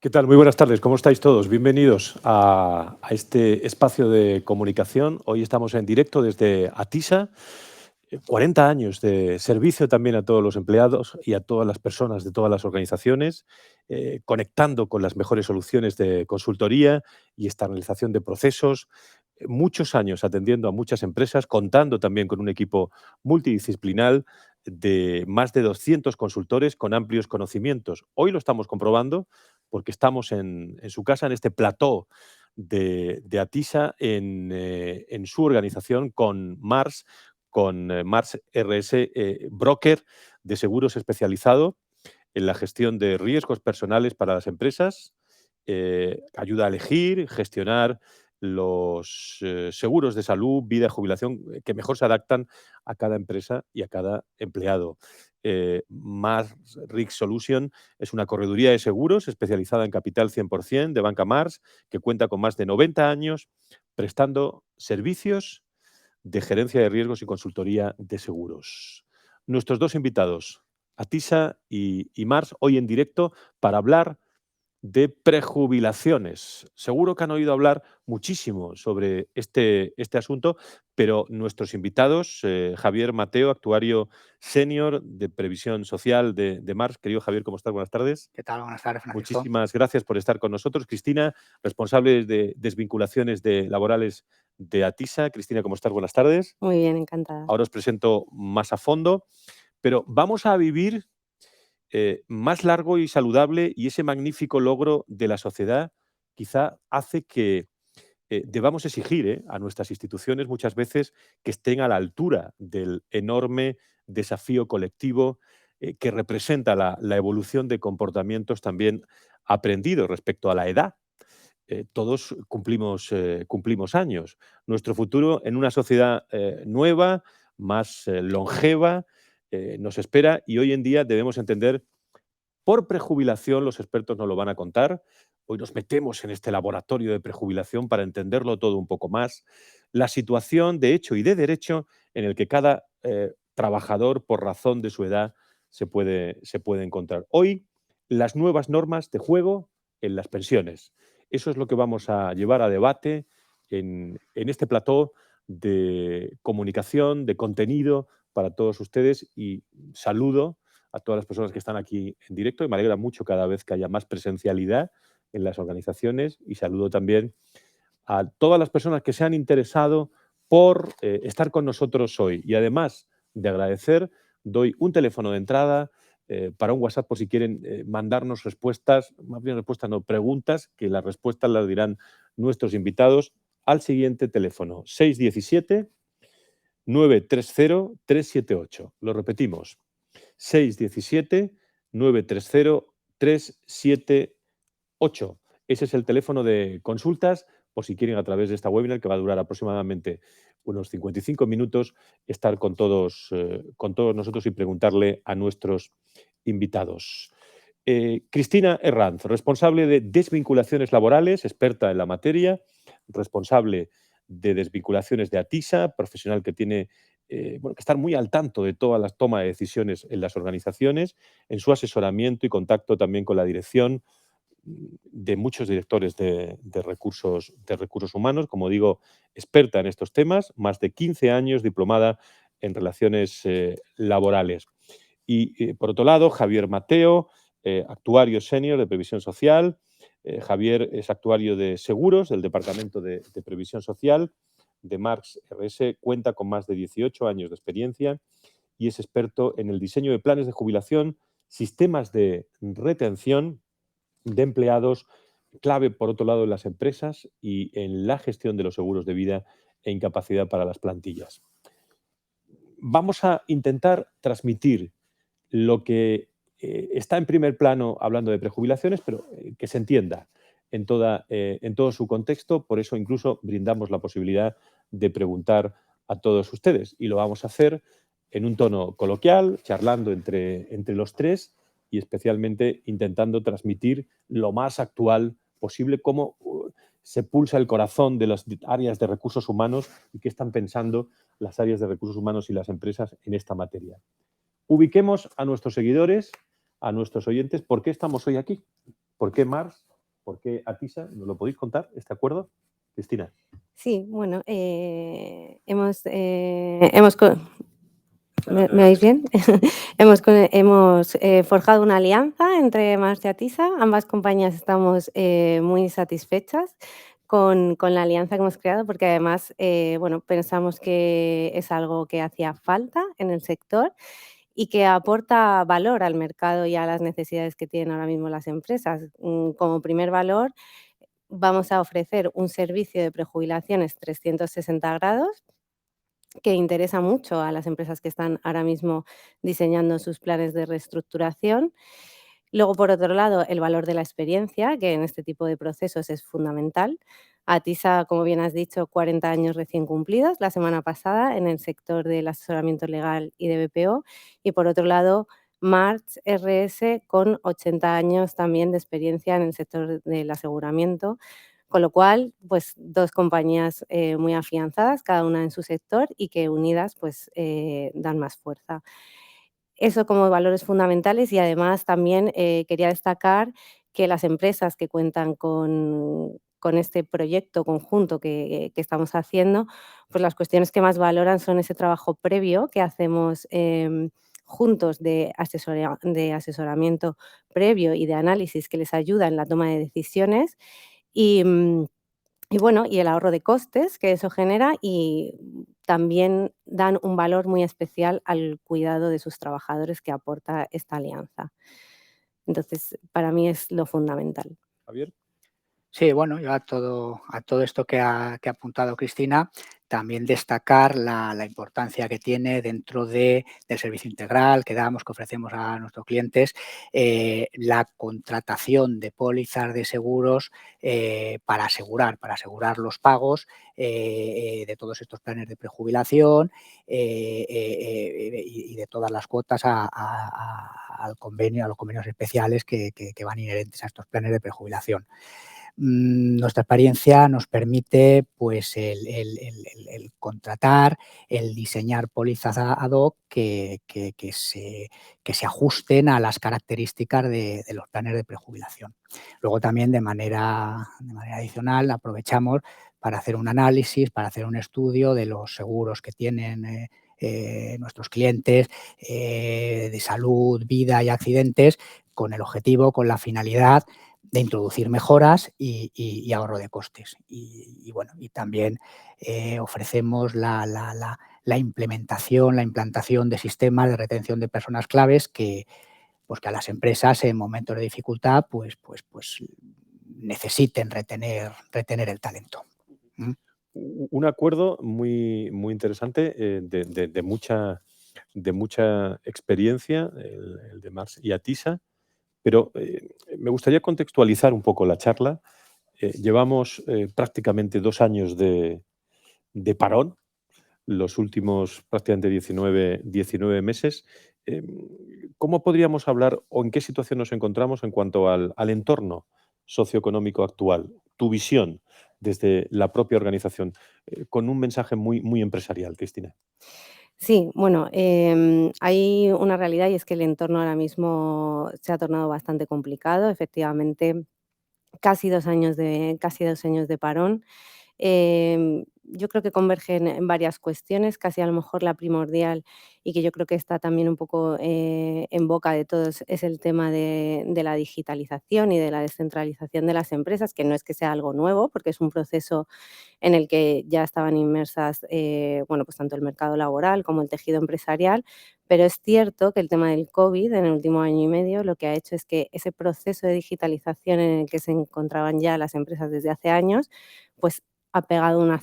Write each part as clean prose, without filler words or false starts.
¿Qué tal? Muy buenas tardes. ¿Cómo estáis todos? Bienvenidos a este espacio de comunicación. Hoy estamos en directo desde Atisa. 40 años de servicio también a todos los empleados y a todas las personas de todas las organizaciones, conectando con las mejores soluciones de consultoría y externalización de procesos. Muchos años atendiendo a muchas empresas, contando también con un equipo multidisciplinar de más de 200 consultores con amplios conocimientos. Hoy lo estamos comprobando porque estamos en su casa, en este plató de Atisa, en su organización con Mars RS, broker de seguros especializado en la gestión de riesgos personales para las empresas. Ayuda a elegir, gestionar los seguros de salud, vida y jubilación que mejor se adaptan a cada empresa y a cada empleado. Mars Risk Solution es una correduría de seguros especializada en capital 100% de Banca Mars, que cuenta con más de 90 años prestando servicios de gerencia de riesgos y consultoría de seguros. Nuestros dos invitados, Atisa y Mars, hoy en directo para hablar de prejubilaciones. Seguro que han oído hablar muchísimo sobre este asunto, pero nuestros invitados, Javier Mateo, actuario senior de previsión social de Mars. Querido Javier, ¿cómo estás? Buenas tardes. ¿Qué tal? Buenas tardes, Francisco. Muchísimas gracias por estar con nosotros. Cristina, responsable de desvinculaciones laborales de Atisa. Cristina, ¿cómo estás? Buenas tardes. Muy bien, encantada. Ahora os presento más a fondo, pero vamos a vivir más largo y saludable, y ese magnífico logro de la sociedad quizá hace que debamos exigir a nuestras instituciones muchas veces que estén a la altura del enorme desafío colectivo que representa la evolución de comportamientos también aprendidos respecto a la edad. Todos cumplimos años. Nuestro futuro en una sociedad nueva, más longeva, nos espera, y hoy en día debemos entender, por prejubilación, los expertos nos lo van a contar. Hoy nos metemos en este laboratorio de prejubilación para entenderlo todo un poco más. La situación de hecho y de derecho en el que cada trabajador, por razón de su edad, se puede encontrar. Hoy, las nuevas normas de juego en las pensiones. Eso es lo que vamos a llevar a debate en este plató de comunicación, de contenido para todos ustedes, y saludo a todas las personas que están aquí en directo, y me alegra mucho cada vez que haya más presencialidad en las organizaciones, y saludo también a todas las personas que se han interesado por estar con nosotros hoy. Y además de agradecer, doy un teléfono de entrada para un WhatsApp por si quieren mandarnos respuestas, más bien respuestas, no, preguntas, que las respuestas las dirán nuestros invitados al siguiente teléfono: 617 930 378. Lo repetimos: 617 930 378. Ese es el teléfono de consultas, por si quieren, a través de esta webinar, que va a durar aproximadamente unos 55 minutos, estar con todos nosotros y preguntarle a nuestros invitados. Cristina Herranz, responsable de desvinculaciones laborales, experta en la materia, responsable de desvinculaciones de Atisa, profesional que tiene que estar muy al tanto de todas las tomas de decisiones en las organizaciones, en su asesoramiento y contacto también con la dirección de muchos directores de recursos humanos. Como digo, experta en estos temas, más de 15 años diplomada en relaciones laborales. Y por otro lado, Javier Mateo, actuario senior de previsión social. Javier es actuario de seguros del Departamento de Previsión Social de Mars RS, cuenta con más de 18 años de experiencia y es experto en el diseño de planes de jubilación, sistemas de retención de empleados, clave por otro lado en las empresas, y en la gestión de los seguros de vida e incapacidad para las plantillas. Vamos a intentar transmitir lo que está en primer plano hablando de prejubilaciones, pero que se entienda en todo su contexto. Por eso incluso brindamos la posibilidad de preguntar a todos ustedes, y lo vamos a hacer en un tono coloquial, charlando entre los tres, y especialmente intentando transmitir lo más actual posible cómo se pulsa el corazón de las áreas de recursos humanos y qué están pensando las áreas de recursos humanos y las empresas en esta materia. Ubiquemos a nuestros seguidores, a nuestros oyentes, ¿por qué estamos hoy aquí? ¿Por qué Mars ¿Por qué ATISA? ¿Nos lo podéis contar, este acuerdo? Cristina. Sí, bueno, hemos co ¿Me oís bien? Hemos forjado una alianza entre Mars y Atisa. Ambas compañías estamos, muy satisfechas con la alianza que hemos creado, porque además, bueno, pensamos que es algo que hacía falta en el sector y que aporta valor al mercado y a las necesidades que tienen ahora mismo las empresas. Como primer valor, vamos a ofrecer un servicio de prejubilaciones 360 grados que interesa mucho a las empresas que están ahora mismo diseñando sus planes de reestructuración. Luego, por otro lado, el valor de la experiencia, que en este tipo de procesos es fundamental. ATISA, como bien has dicho, 40 años recién cumplidos la semana pasada en el sector del asesoramiento legal y de BPO. Y por otro lado, March RS con 80 años también de experiencia en el sector del aseguramiento, con lo cual, pues 2 compañías, muy afianzadas, cada una en su sector y que unidas, pues, dan más fuerza. Eso como valores fundamentales y además también, quería destacar que las empresas que cuentan con este proyecto conjunto que estamos haciendo, pues las cuestiones que más valoran son ese trabajo previo que hacemos, juntos de asesoramiento previo y de análisis que les ayuda en la toma de decisiones y, y bueno, y el ahorro de costes que eso genera y también dan un valor muy especial al cuidado de sus trabajadores que aporta esta alianza. Entonces, para mí es lo fundamental. Javier. Sí, bueno, yo a todo esto que ha apuntado Cristina, también destacar la importancia que tiene dentro del servicio integral que damos, que ofrecemos a nuestros clientes, la contratación de pólizas de seguros para asegurar los pagos de todos estos planes de prejubilación y de todas las cuotas al convenio, a los convenios especiales que van inherentes a estos planes de prejubilación. Nuestra experiencia nos permite pues, el contratar, el diseñar pólizas ad hoc que se ajusten a las características de los planes de prejubilación. Luego también de manera adicional aprovechamos para hacer un análisis, para hacer un estudio de los seguros que tienen nuestros clientes de salud, vida y accidentes con el objetivo, con la finalidad de introducir mejoras y ahorro de costes. Y bueno, y también ofrecemos la implantación de sistemas de retención de personas claves que, pues que a las empresas en momentos de dificultad pues necesiten retener el talento. Un acuerdo muy interesante, de mucha experiencia, el de Mars y Atisa, pero me gustaría contextualizar un poco la charla. Llevamos prácticamente 2 años de parón, los últimos prácticamente 19 meses. ¿Cómo podríamos hablar o en qué situación nos encontramos en cuanto al entorno socioeconómico actual? Tu visión desde la propia organización, con un mensaje muy empresarial, Cristina. Sí, bueno, hay una realidad y es que el entorno ahora mismo se ha tornado bastante complicado. Efectivamente, casi 2 años de parón. Yo creo que convergen en varias cuestiones, casi a lo mejor la primordial y que yo creo que está también un poco en boca de todos es el tema de la digitalización y de la descentralización de las empresas, que no es que sea algo nuevo, porque es un proceso en el que ya estaban inmersas, bueno, pues tanto el mercado laboral como el tejido empresarial, pero es cierto que el tema del COVID en el último año y medio lo que ha hecho es que ese proceso de digitalización en el que se encontraban ya las empresas desde hace años, pues ha pegado una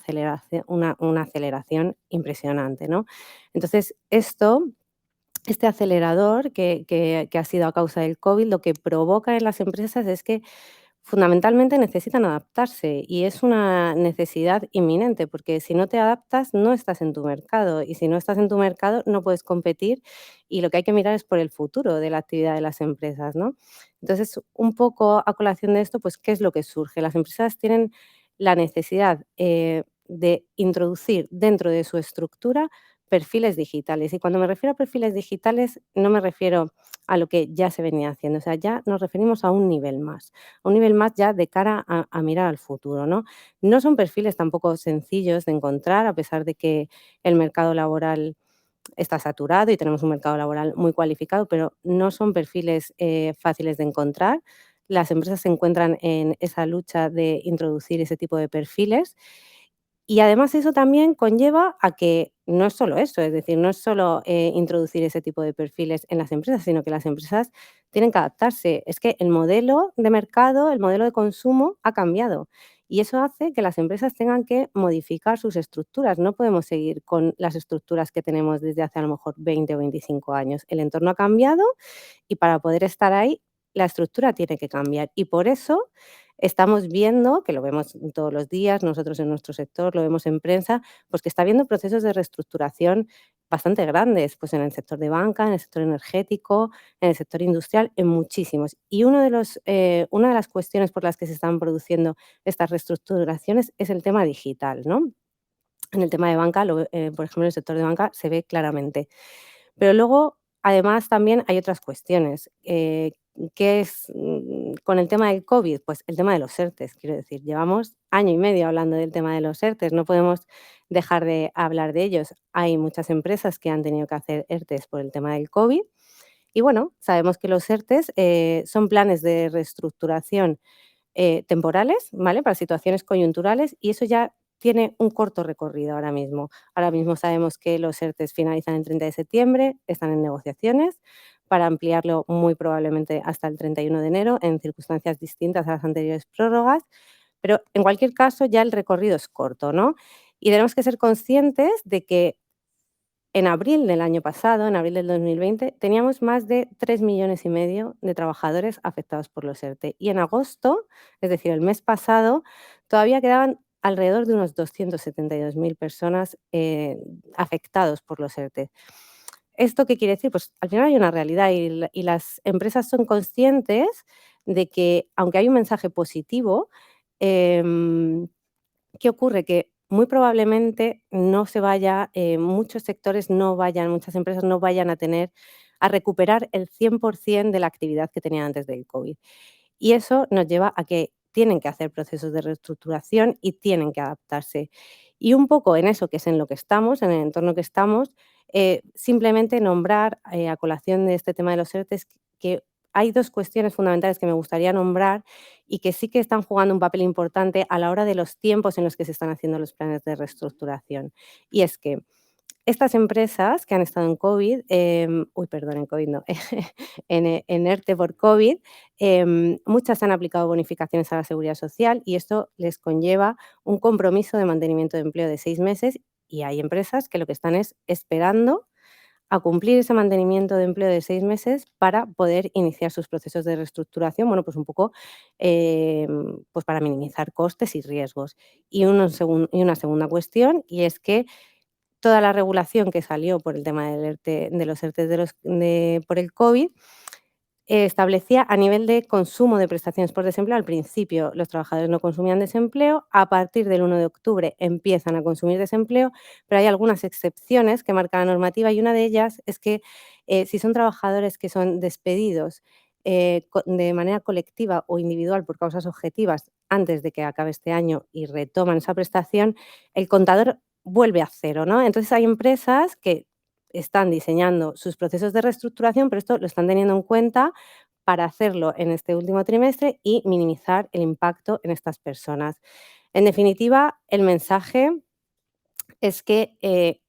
aceleración impresionante, ¿no? Entonces, este acelerador que ha sido a causa del COVID, lo que provoca en las empresas es que fundamentalmente necesitan adaptarse y es una necesidad inminente, porque si no te adaptas no estás en tu mercado y si no estás en tu mercado no puedes competir y lo que hay que mirar es por el futuro de la actividad de las empresas, ¿no? Entonces, un poco a colación de esto, pues, ¿qué es lo que surge? Las empresas tienen la necesidad de introducir dentro de su estructura perfiles digitales. Y cuando me refiero a perfiles digitales, no me refiero a lo que ya se venía haciendo, o sea, ya nos referimos a un nivel más ya de cara a mirar al futuro, ¿no? No son perfiles tampoco sencillos de encontrar, a pesar de que el mercado laboral está saturado y tenemos un mercado laboral muy cualificado, pero no son perfiles fáciles de encontrar. Las empresas se encuentran en esa lucha de introducir ese tipo de perfiles y además eso también conlleva a que no es solo eso, es decir, no es solo introducir ese tipo de perfiles en las empresas, sino que las empresas tienen que adaptarse. Es que el modelo de mercado, el modelo de consumo ha cambiado y eso hace que las empresas tengan que modificar sus estructuras. No podemos seguir con las estructuras que tenemos desde hace a lo mejor 20 o 25 años. El entorno ha cambiado y para poder estar ahí, la estructura tiene que cambiar. Y por eso estamos viendo, que lo vemos todos los días, nosotros en nuestro sector, lo vemos en prensa, pues que está habiendo procesos de reestructuración bastante grandes, pues en el sector de banca, en el sector energético, en el sector industrial, en muchísimos. Y una de las cuestiones por las que se están produciendo estas reestructuraciones es el tema digital, ¿no? En el tema de banca, por ejemplo, en el sector de banca se ve claramente. Pero luego, además, también hay otras cuestiones. ¿Qué es con el tema del COVID? Pues el tema de los ERTEs, quiero decir, llevamos año y medio hablando del tema de los ERTEs, no podemos dejar de hablar de ellos. Hay muchas empresas que han tenido que hacer ERTEs por el tema del COVID y bueno, sabemos que los ERTEs son planes de reestructuración temporales, ¿vale? Para situaciones coyunturales y eso ya tiene un corto recorrido ahora mismo. Ahora mismo sabemos que los ERTEs finalizan el 30 de septiembre, están en negociaciones para ampliarlo muy probablemente hasta el 31 de enero en circunstancias distintas a las anteriores prórrogas, pero en cualquier caso ya el recorrido es corto, ¿no? Y tenemos que ser conscientes de que en abril del año pasado, en abril del 2020, teníamos más de 3,5 millones de trabajadores afectados por los ERTE. Y en agosto, es decir, el mes pasado, todavía quedaban alrededor de unos 272.000 personas afectados por los ERTE. ¿Esto qué quiere decir? Pues al final hay una realidad y las empresas son conscientes de que, aunque hay un mensaje positivo, em, ¿qué ocurre? Que muy probablemente no se vaya, muchos sectores no vayan, muchas empresas no vayan a recuperar el 100% de la actividad que tenían antes del COVID. Y eso nos lleva a que tienen que hacer procesos de reestructuración y tienen que adaptarse. Y un poco en eso, que es en lo que estamos, en el entorno que estamos, simplemente nombrar, a colación de este tema de los ERTEs, que hay 2 cuestiones fundamentales que me gustaría nombrar y que sí que están jugando un papel importante a la hora de los tiempos en los que se están haciendo los planes de reestructuración. Y es que estas empresas que han estado en COVID, uy, perdón, en COVID no, en ERTE por COVID, muchas han aplicado bonificaciones a la Seguridad Social y esto les conlleva un compromiso de mantenimiento de empleo de 6 meses y hay empresas que lo que están es esperando a cumplir ese mantenimiento de empleo de 6 meses para poder iniciar sus procesos de reestructuración, bueno, pues un poco, pues para minimizar costes y riesgos. Y una segunda cuestión, y es que toda la regulación que salió por el tema del ERTE de los ERTEs por el COVID, establecía a nivel de consumo de prestaciones por desempleo, al principio los trabajadores no consumían desempleo, a partir del 1 de octubre empiezan a consumir desempleo, pero hay algunas excepciones que marca la normativa y una de ellas es que, si son trabajadores que son despedidos, de manera colectiva o individual por causas objetivas antes de que acabe este año y retoman esa prestación, el contador vuelve a cero, ¿no? Entonces hay empresas que están diseñando sus procesos de reestructuración, pero esto lo están teniendo en cuenta para hacerlo en este último trimestre y minimizar el impacto en estas personas. En definitiva, el mensaje es que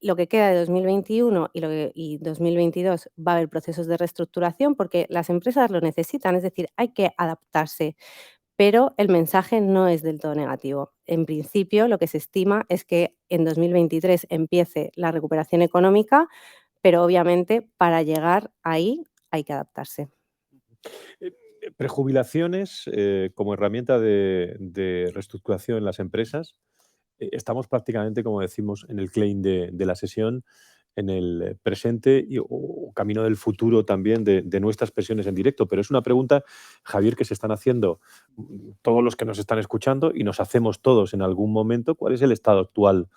lo que queda de 2021 y 2022 va a haber procesos de reestructuración porque las empresas lo necesitan, es decir, hay que adaptarse, pero el mensaje no es del todo negativo. En principio, lo que se estima es que en 2023 empiece la recuperación económica, pero obviamente para llegar ahí hay que adaptarse. Prejubilaciones como herramienta de reestructuración en las empresas. Estamos prácticamente, como decimos en el claim de la sesión, en el presente o camino del futuro también de nuestras pensiones en directo. Pero es una pregunta, Javier, que se están haciendo todos los que nos están escuchando y nos hacemos todos en algún momento. ¿Cuál es el estado actual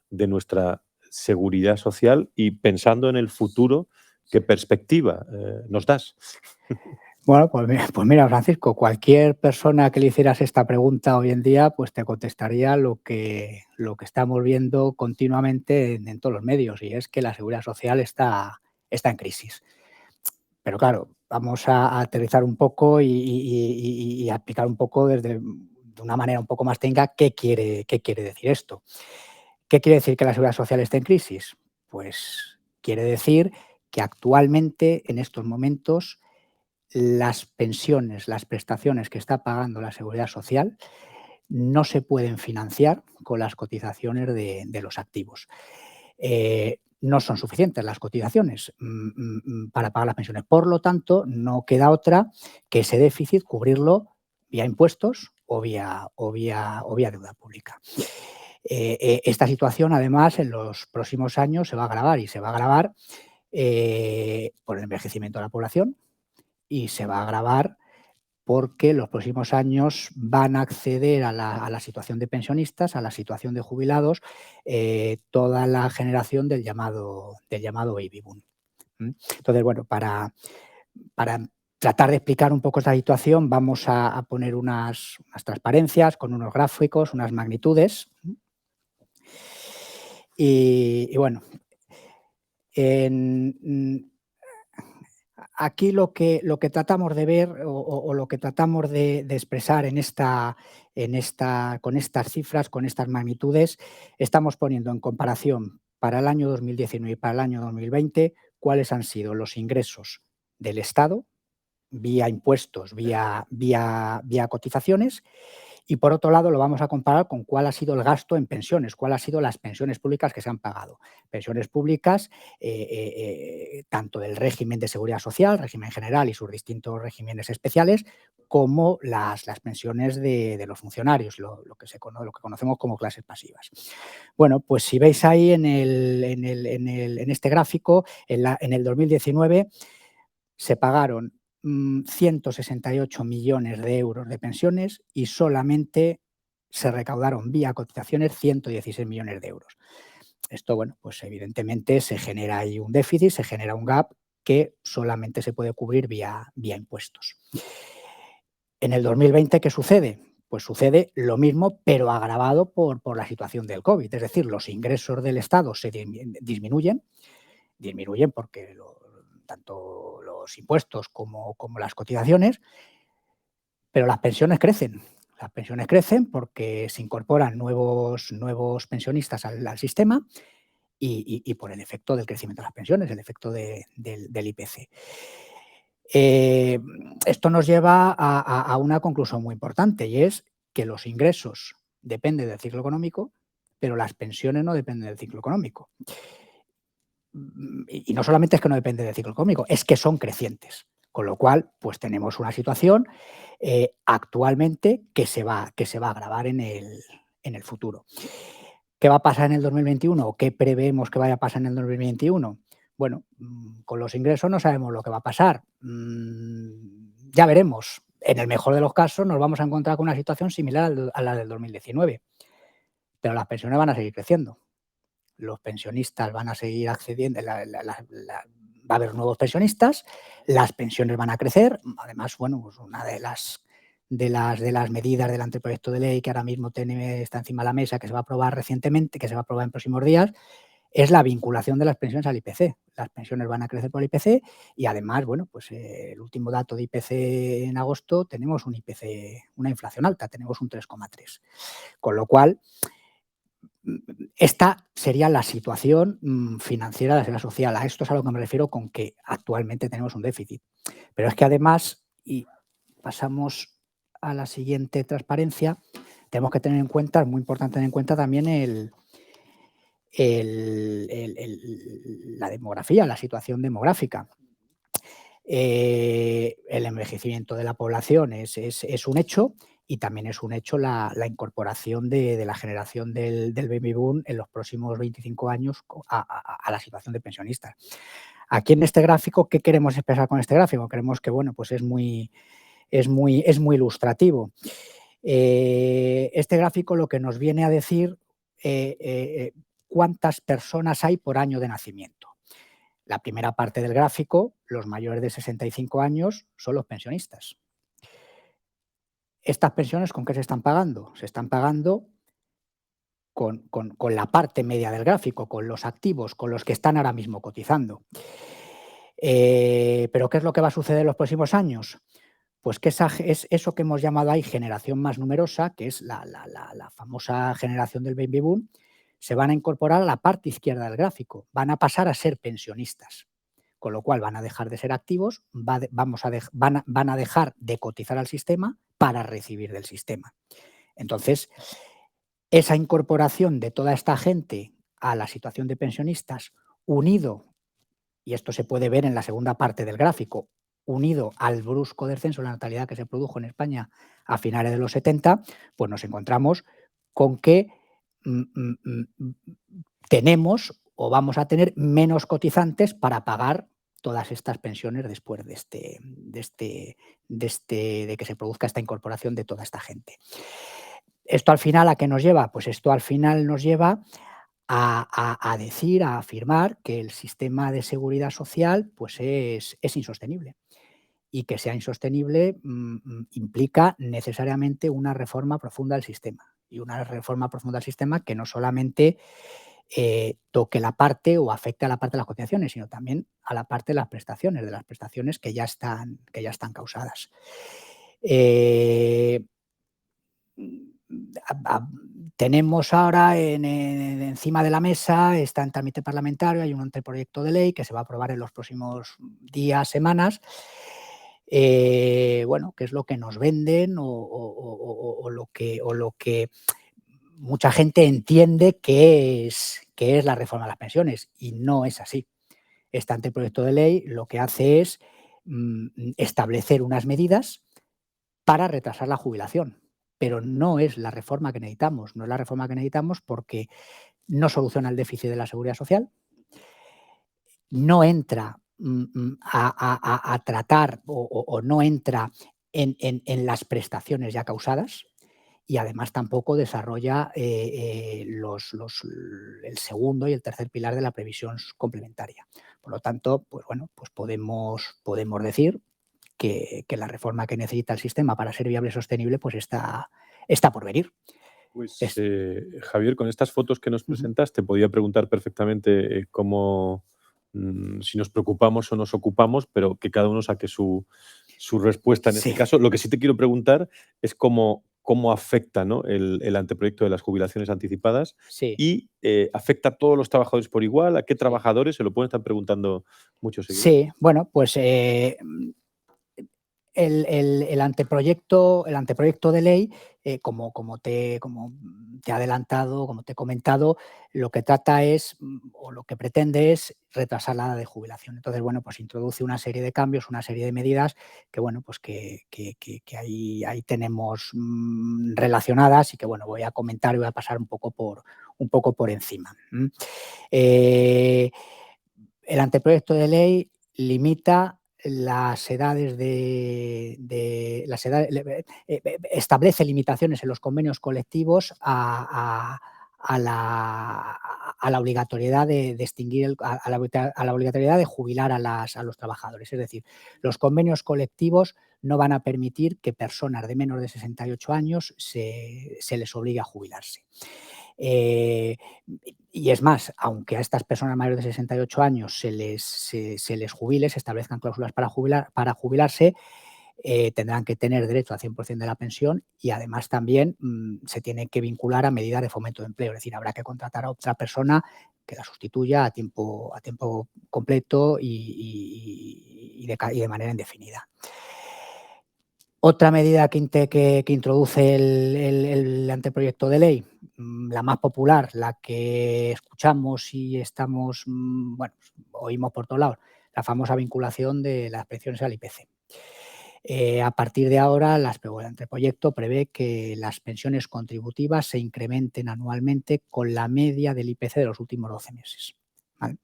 de nuestra seguridad social y pensando en el futuro, ¿qué perspectiva nos das? Bueno, pues mira, Francisco, cualquier persona que le hicieras esta pregunta hoy en día, pues te contestaría lo que estamos viendo continuamente en todos los medios, y es que la seguridad social está en crisis. Pero claro, vamos a aterrizar un poco y a explicar un poco de una manera un poco más técnica qué quiere decir esto. ¿Qué quiere decir que la seguridad social esté en crisis? Pues quiere decir que actualmente, en estos momentos, las pensiones, las prestaciones que está pagando la seguridad social no se pueden financiar con las cotizaciones de los activos. No son suficientes las cotizaciones para pagar las pensiones. Por lo tanto, no queda otra que ese déficit cubrirlo vía impuestos o vía deuda pública. Esta situación, además, en los próximos años se va a agravar, y se va a agravar por el envejecimiento de la población, y se va a agravar porque los próximos años van a acceder a la situación de pensionistas, a la situación de jubilados, toda la generación del llamado baby boom. Entonces, bueno, para tratar de explicar un poco esta situación, vamos a poner unas transparencias con unos gráficos, unas magnitudes. Y bueno, aquí lo que tratamos de ver o lo que tratamos de expresar con estas cifras, con estas magnitudes, estamos poniendo en comparación para el año 2019 y para el año 2020 cuáles han sido los ingresos del Estado vía impuestos, vía cotizaciones. Y por otro lado, lo vamos a comparar con cuál ha sido el gasto en pensiones, cuál han sido las pensiones públicas que se han pagado. Pensiones públicas, tanto del régimen de seguridad social, régimen general y sus distintos regímenes especiales, como las pensiones de los funcionarios, lo que conocemos como clases pasivas. Bueno, pues si veis ahí en este gráfico, en el 2019 se pagaron 168 millones de euros de pensiones y solamente se recaudaron vía cotizaciones 116 millones de euros. Esto, bueno, pues evidentemente se genera ahí un déficit, se genera un gap que solamente se puede cubrir vía impuestos. En el 2020, ¿qué sucede? Pues sucede lo mismo, pero agravado por la situación del COVID. Es decir, los ingresos del Estado se disminuyen porque tanto los impuestos como las cotizaciones, pero las pensiones crecen. Las pensiones crecen porque se incorporan nuevos pensionistas al sistema y por el efecto del crecimiento de las pensiones, el efecto del IPC. Esto nos lleva a una conclusión muy importante, y es que los ingresos dependen del ciclo económico, pero las pensiones no dependen del ciclo económico. Y no solamente es que no depende del ciclo económico, es que son crecientes. Con lo cual, pues tenemos una situación actualmente que se va a agravar en el futuro. ¿Qué va a pasar en el 2021 o qué prevemos que vaya a pasar en el 2021? Bueno, con los ingresos no sabemos lo que va a pasar. Ya veremos. En el mejor de los casos nos vamos a encontrar con una situación similar a la del 2019, pero las pensiones van a seguir creciendo. Los pensionistas van a seguir accediendo, va a haber nuevos pensionistas, las pensiones van a crecer. Además, bueno, pues una de las medidas del anteproyecto de ley que ahora mismo está encima de la mesa, que se va a aprobar recientemente, que se va a aprobar en próximos días, es la vinculación de las pensiones al IPC. Las pensiones van a crecer por el IPC y además, bueno, pues el último dato de IPC en agosto, tenemos un IPC, una inflación alta, tenemos un 3,3. Con lo cual, esta sería la situación financiera de la seguridad social. A esto es a lo que me refiero con que actualmente tenemos un déficit. Pero es que además, y pasamos a la siguiente transparencia, tenemos que tener en cuenta, es muy importante tener en cuenta también la demografía, la situación demográfica. El envejecimiento de la población es un hecho, y también es un hecho la incorporación de la generación del baby boom en los próximos 25 años a la situación de pensionistas. Aquí en este gráfico, ¿qué queremos expresar con este gráfico? Creemos que, bueno, pues es muy ilustrativo. Este gráfico lo que nos viene a decir, cuántas personas hay por año de nacimiento. La primera parte del gráfico, los mayores de 65 años son los pensionistas. ¿Estas pensiones con qué se están pagando? Se están pagando con la parte media del gráfico, con los activos, con los que están ahora mismo cotizando. ¿Pero qué es lo que va a suceder en los próximos años? Pues que es eso que hemos llamado ahí generación más numerosa, que es la famosa generación del baby boom, se van a incorporar a la parte izquierda del gráfico, van a pasar a ser pensionistas, con lo cual van a dejar de ser activos, van a dejar de cotizar al sistema para recibir del sistema. Entonces, esa incorporación de toda esta gente a la situación de pensionistas, unido, y esto se puede ver en la segunda parte del gráfico, unido al brusco descenso de la natalidad que se produjo en España a finales de los 70, pues nos encontramos con que tenemos o vamos a tener menos cotizantes para pagar todas estas pensiones después de que se produzca esta incorporación de toda esta gente. ¿Esto al final a qué nos lleva? Pues esto al final nos lleva a decir, a afirmar que el sistema de seguridad social pues es insostenible. Y que sea insostenible implica necesariamente una reforma profunda del sistema. Y una reforma profunda del sistema que no solamente toque la parte o afecte a la parte de las cotizaciones, sino también a la parte de las prestaciones que ya están causadas. Tenemos ahora encima de la mesa, está en trámite parlamentario, hay un anteproyecto de ley que se va a aprobar en los próximos días, semanas. Bueno, que es lo que nos venden o lo que mucha gente entiende que es la reforma de las pensiones, y no es así. Este anteproyecto de ley lo que hace es establecer unas medidas para retrasar la jubilación, pero no es la reforma que necesitamos. No es la reforma que necesitamos porque no soluciona el déficit de la seguridad social, no entra a tratar o no entra en las prestaciones ya causadas, y además tampoco desarrolla el segundo y el tercer pilar de la previsión complementaria. Por lo tanto, pues bueno, pues podemos decir que la reforma que necesita el sistema para ser viable y sostenible pues está por venir. Pues, Javier, con estas fotos que nos presentas, te podía preguntar perfectamente cómo, si nos preocupamos o nos ocupamos, pero que cada uno saque su respuesta en este caso. Lo que sí te quiero preguntar es cómo afecta, ¿no?, el anteproyecto de las jubilaciones anticipadas y afecta a todos los trabajadores por igual. ¿A qué trabajadores? Se lo pueden estar preguntando muchos seguidores. Sí, bueno, pues el anteproyecto de ley, como te he adelantado, como te he comentado, lo que trata es, o lo que pretende es retrasar la edad de jubilación. Entonces, bueno, pues introduce una serie de cambios, una serie de medidas que, bueno, pues que ahí tenemos relacionadas y que, bueno, voy a comentar y voy a pasar un poco por encima. El anteproyecto de ley limita las edades establece limitaciones en los convenios colectivos a la obligatoriedad de extinguir a la obligatoriedad de jubilar a los trabajadores. Es decir, los convenios colectivos no van a permitir que personas de menos de 68 años se les obligue a jubilarse. Y es más, aunque a estas personas mayores de 68 años se les jubile, se establezcan cláusulas para jubilarse, tendrán que tener derecho al 100% de la pensión, y además también se tiene que vincular a medidas de fomento de empleo. Es decir, habrá que contratar a otra persona que la sustituya a tiempo completo y de manera indefinida. Otra medida que introduce el anteproyecto de ley, la más popular, la que escuchamos y bueno, oímos por todos lados, la famosa vinculación de las pensiones al IPC. A partir de ahora, el anteproyecto prevé que las pensiones contributivas se incrementen anualmente con la media del IPC de los últimos 12 meses. ¿Vale?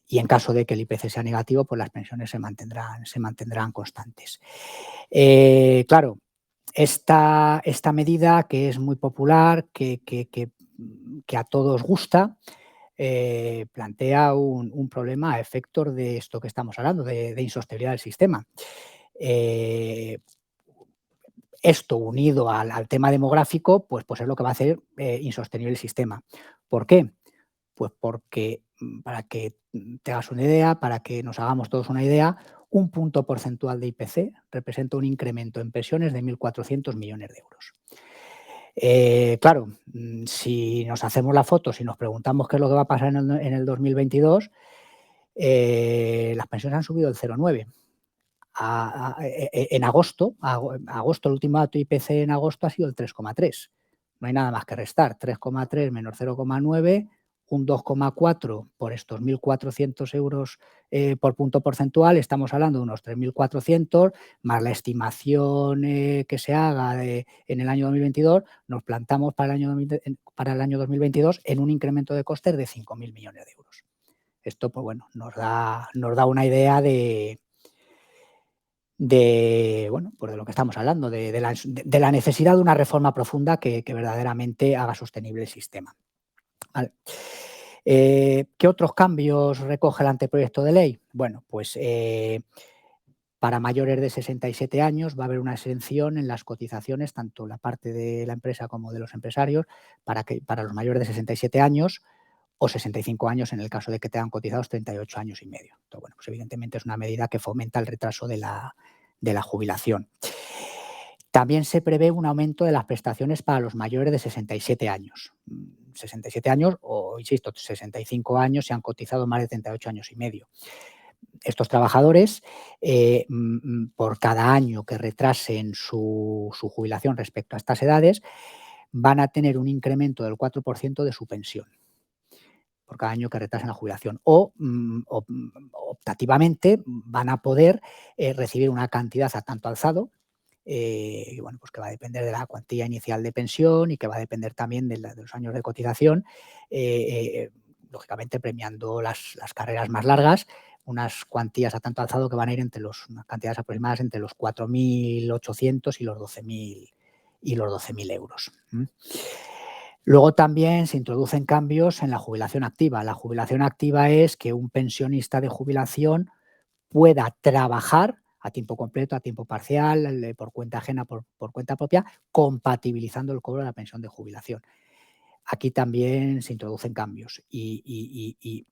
Y en caso de que el IPC sea negativo, pues las pensiones se mantendrán constantes. Claro, esta medida, que es muy popular, que que a todos gusta, plantea un problema a efectos de esto que estamos hablando, de insostenibilidad del sistema. Esto unido al tema demográfico, pues es lo que va a hacer insostenible el sistema. ¿Por qué? Pues porque, para que te hagas una idea, para que nos hagamos todos una idea, un punto porcentual de IPC representa un incremento en pensiones de 1.400 millones de euros. Claro, si nos hacemos la foto, si nos preguntamos qué es lo que va a pasar en el 2022, las pensiones han subido el 0,9. En agosto, el último dato IPC en agosto ha sido el 3,3. No hay nada más que restar. 3,3 menos 0,9, un 2,4 por estos 1.400 euros por punto porcentual. Estamos hablando de unos 3.400, más la estimación que se haga en el año 2022, nos plantamos para el año 2022 en un incremento de costes de 5.000 millones de euros. Esto, pues bueno, nos da una idea de lo que estamos hablando, de la necesidad de una reforma profunda que verdaderamente haga sostenible el sistema. Vale. ¿Qué otros cambios recoge el anteproyecto de ley? Bueno, pues para mayores de 67 años va a haber una exención en las cotizaciones, tanto la parte de la empresa como de los empresarios, para los mayores de 67 años o 65 años en el caso de que tengan cotizados 38 años y medio. Entonces, bueno, pues evidentemente es una medida que fomenta el retraso de la jubilación. También se prevé un aumento de las prestaciones para los mayores de 67 años. 67 años o, insisto, 65 años si han cotizado más de 38 años y medio. Estos trabajadores, por cada año que retrasen su jubilación respecto a estas edades, van a tener un incremento del 4% de su pensión por cada año que retrasen la jubilación, o optativamente van a poder recibir una cantidad a tanto alzado, bueno, pues que va a depender de la cuantía inicial de pensión y que va a depender también de los años de cotización, lógicamente premiando las carreras más largas, unas cuantías a tanto alzado que van a ir unas cantidades aproximadas entre los 4.800 y los 12.000 euros. Luego también se introducen cambios en la jubilación activa. La jubilación activa es que un pensionista de jubilación pueda trabajar a tiempo completo, a tiempo parcial, por cuenta ajena, por cuenta propia, compatibilizando el cobro de la pensión de jubilación. Aquí también se introducen cambios y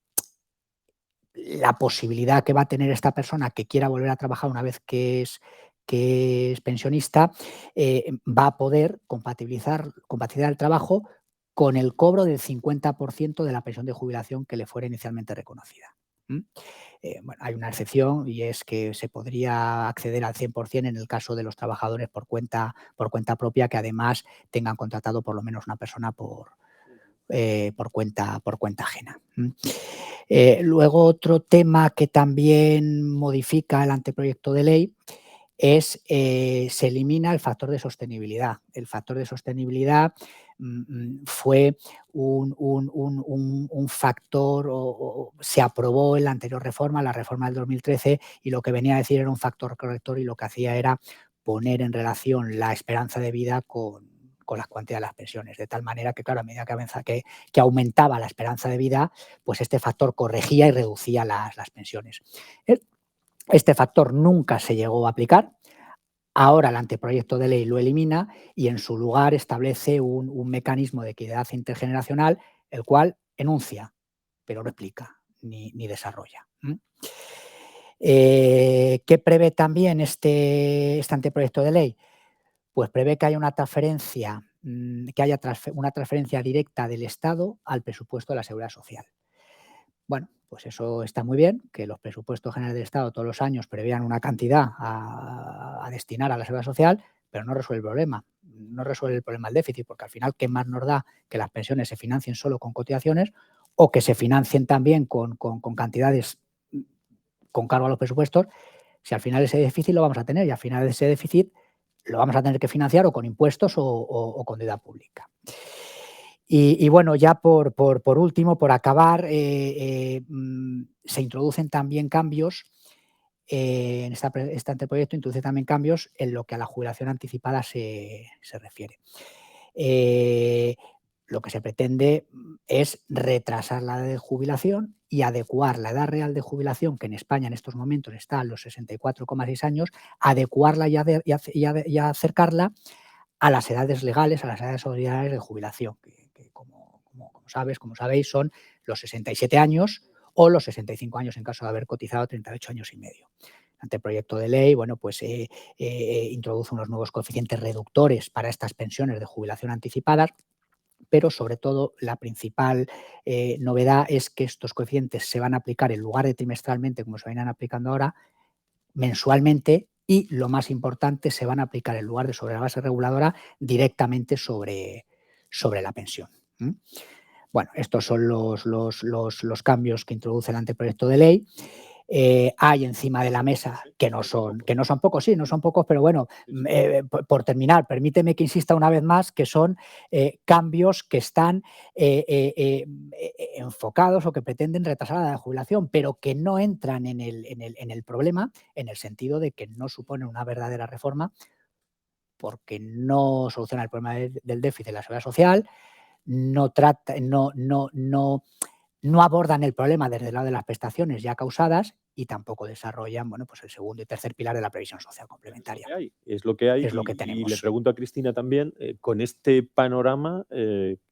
la posibilidad que va a tener esta persona que quiera volver a trabajar una vez que es pensionista, va a poder compatibilizar el trabajo con el cobro del 50% de la pensión de jubilación que le fuera inicialmente reconocida. Bueno, hay una excepción y es que se podría acceder al 100% en el caso de los trabajadores por cuenta propia que además tengan contratado por lo menos una persona por cuenta ajena. Luego, otro tema que también modifica el anteproyecto de ley es se elimina el factor de sostenibilidad. El factor de sostenibilidad fue un factor, o se aprobó en la anterior reforma, la reforma del 2013, y lo que venía a decir era un factor corrector y lo que hacía era poner en relación la esperanza de vida con las cuantías de las pensiones, de tal manera que, claro, a medida que aumentaba la esperanza de vida, pues este factor corregía y reducía las pensiones. Este factor nunca se llegó a aplicar. Ahora el anteproyecto de ley lo elimina y en su lugar establece un mecanismo de equidad intergeneracional, el cual enuncia, pero no explica ni desarrolla. ¿Qué prevé también este anteproyecto de ley? Pues prevé que haya una transferencia directa del Estado al presupuesto de la Seguridad Social. Bueno, pues eso está muy bien, que los presupuestos generales del Estado todos los años prevean una cantidad a destinar a la Seguridad Social, pero no resuelve el problema. No resuelve el problema del déficit, porque al final, ¿qué más nos da que las pensiones se financien solo con cotizaciones o que se financien también con cantidades con cargo a los presupuestos? Si al final ese déficit lo vamos a tener y al final ese déficit lo vamos a tener que financiar o con impuestos o con deuda pública. Y bueno, ya por último, por acabar, se introducen también cambios, en este anteproyecto introduce también cambios en lo que a la jubilación anticipada se refiere. lo que se pretende es retrasar la edad de jubilación y adecuar la edad real de jubilación, que en España en estos momentos está a los 64,6 años, adecuarla y acercarla a las edades legales, a las edades ordinarias de jubilación, que como sabéis, son los 67 años o los 65 años en caso de haber cotizado 38 años y medio. El anteproyecto de ley, bueno, pues introduce unos nuevos coeficientes reductores para estas pensiones de jubilación anticipadas, pero sobre todo la principal novedad es que estos coeficientes se van a aplicar en lugar de trimestralmente, como se vienen aplicando ahora, mensualmente, y lo más importante, se van a aplicar en lugar de sobre la base reguladora directamente sobre la pensión. Bueno, estos son los cambios que introduce el anteproyecto de ley. Hay encima de la mesa, que no son pocos, sí, no son pocos, pero bueno, por terminar, permíteme que insista una vez más que son cambios que están enfocados o que pretenden retrasar la edad de jubilación, pero que no entran en el problema, en el sentido de que no suponen una verdadera reforma, porque no soluciona el problema del déficit de la seguridad social, no abordan el problema desde el lado de las prestaciones ya causadas y tampoco desarrollan, bueno, pues el segundo y tercer pilar de la previsión social complementaria. Es lo que hay. Es lo que Y tenemos. le pregunto a Cristina también, con este panorama,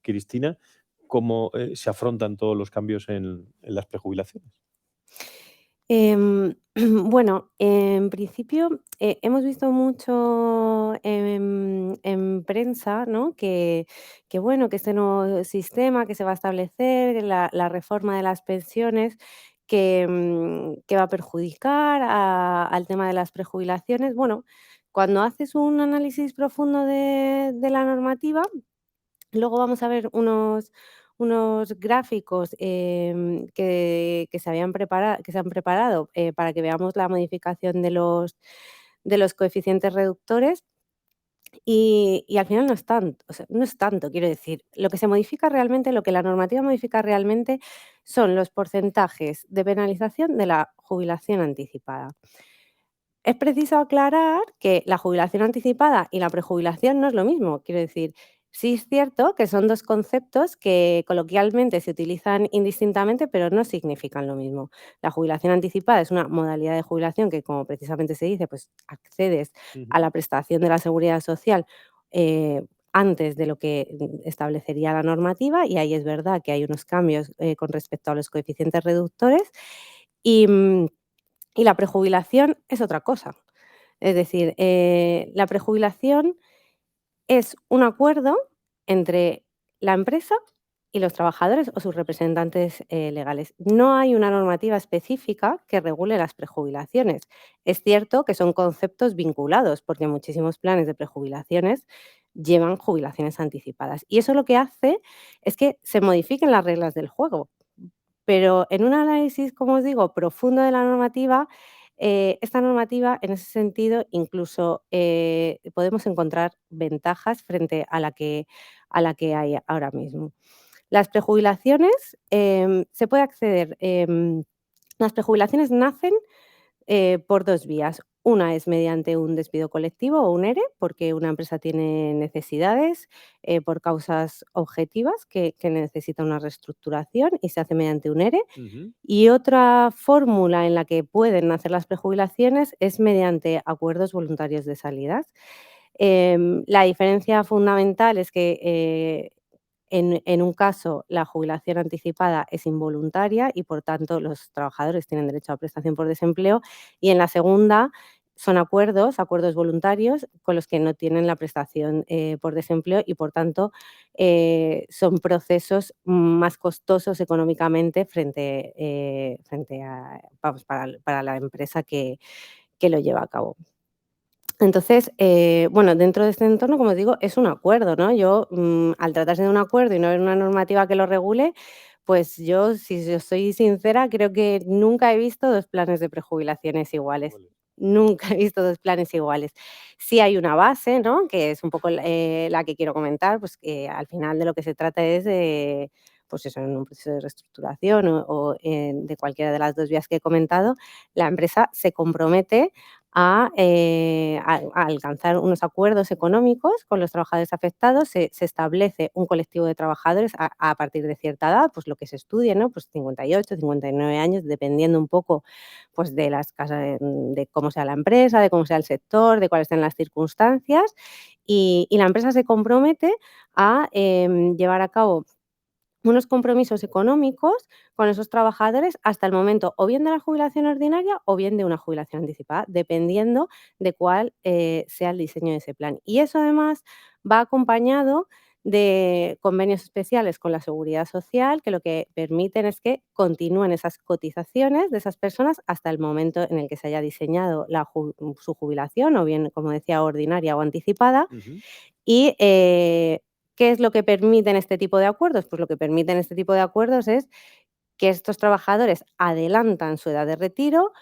Cristina, ¿cómo se afrontan todos los cambios en las prejubilaciones? Bueno, en principio hemos visto mucho en prensa, ¿no? Bueno, que este nuevo sistema que se va a establecer, la reforma de las pensiones, que va a perjudicar al tema de las prejubilaciones. Bueno, cuando haces un análisis profundo de la normativa, luego vamos a ver unos gráficos, que se han preparado, para que veamos la modificación de los coeficientes reductores y al final no es tanto, o sea, no es tanto, quiero decir, lo que se modifica realmente, lo que la normativa modifica realmente son los porcentajes de penalización de la jubilación anticipada. Es preciso aclarar que la jubilación anticipada y la prejubilación no es lo mismo. Quiero decir, sí es cierto que son 2 conceptos que coloquialmente se utilizan indistintamente, pero no significan lo mismo. La jubilación anticipada es una modalidad de jubilación que, como precisamente se dice, pues accedes a la prestación de la seguridad social antes de lo que establecería la normativa, y ahí es verdad que hay unos cambios con respecto a los coeficientes reductores. Y, y la prejubilación es otra cosa. Es decir, la prejubilación es un acuerdo entre la empresa y los trabajadores o sus representantes legales. No hay una normativa específica que regule las prejubilaciones. Es cierto que son conceptos vinculados, porque muchísimos planes de prejubilaciones llevan jubilaciones anticipadas. Y eso lo que hace es que se modifiquen las reglas del juego. Pero en un análisis, como os digo, profundo de la normativa, esta normativa, en ese sentido, incluso podemos encontrar ventajas frente a la que hay ahora mismo. Las prejubilaciones, se puede acceder, las prejubilaciones nacen por 2 vías. Una es mediante un despido colectivo o un ERE, porque una empresa tiene necesidades por causas objetivas que necesita una reestructuración y se hace mediante un ERE. Y otra fórmula en la que pueden nacer las prejubilaciones es mediante acuerdos voluntarios de salidas. La diferencia fundamental es que en un caso, la jubilación anticipada es involuntaria y, por tanto, los trabajadores tienen derecho a prestación por desempleo, y en la segunda son acuerdos voluntarios con los que no tienen la prestación por desempleo y, por tanto, son procesos más costosos económicamente frente a, vamos, para la empresa que lo lleva a cabo. Entonces, bueno, dentro de este entorno, como os digo, es un acuerdo, ¿no? Yo, al tratarse de un acuerdo y no haber una normativa que lo regule, pues yo, si os soy sincera, creo que nunca he visto 2 planes de prejubilaciones iguales. Nunca he visto 2 planes iguales. Sí hay una base, ¿no?, que es un poco la que quiero comentar, pues que al final de lo que se trata es de, pues eso, en un proceso de reestructuración o de cualquiera de las 2 vías que he comentado, la empresa se compromete a alcanzar unos acuerdos económicos con los trabajadores afectados. Se establece un colectivo de trabajadores a partir de cierta edad, pues lo que se estudie, ¿no? Pues 58, 59 años, dependiendo un poco, pues de las casas, de cómo sea la empresa, de cómo sea el sector, de cuáles sean las circunstancias. Y la empresa se compromete a llevar a cabo unos compromisos económicos con esos trabajadores hasta el momento o bien de la jubilación ordinaria o bien de una jubilación anticipada, dependiendo de cuál sea el diseño de ese plan. Y eso además va acompañado de convenios especiales con la Seguridad Social, que lo que permiten es que continúen esas cotizaciones de esas personas hasta el momento en el que se haya diseñado su jubilación, o bien, como decía, ordinaria o anticipada. Ujú. Y, ¿qué es lo que permiten este tipo de acuerdos? Pues lo que permiten este tipo de acuerdos es que estos trabajadores adelantan su edad de retiro,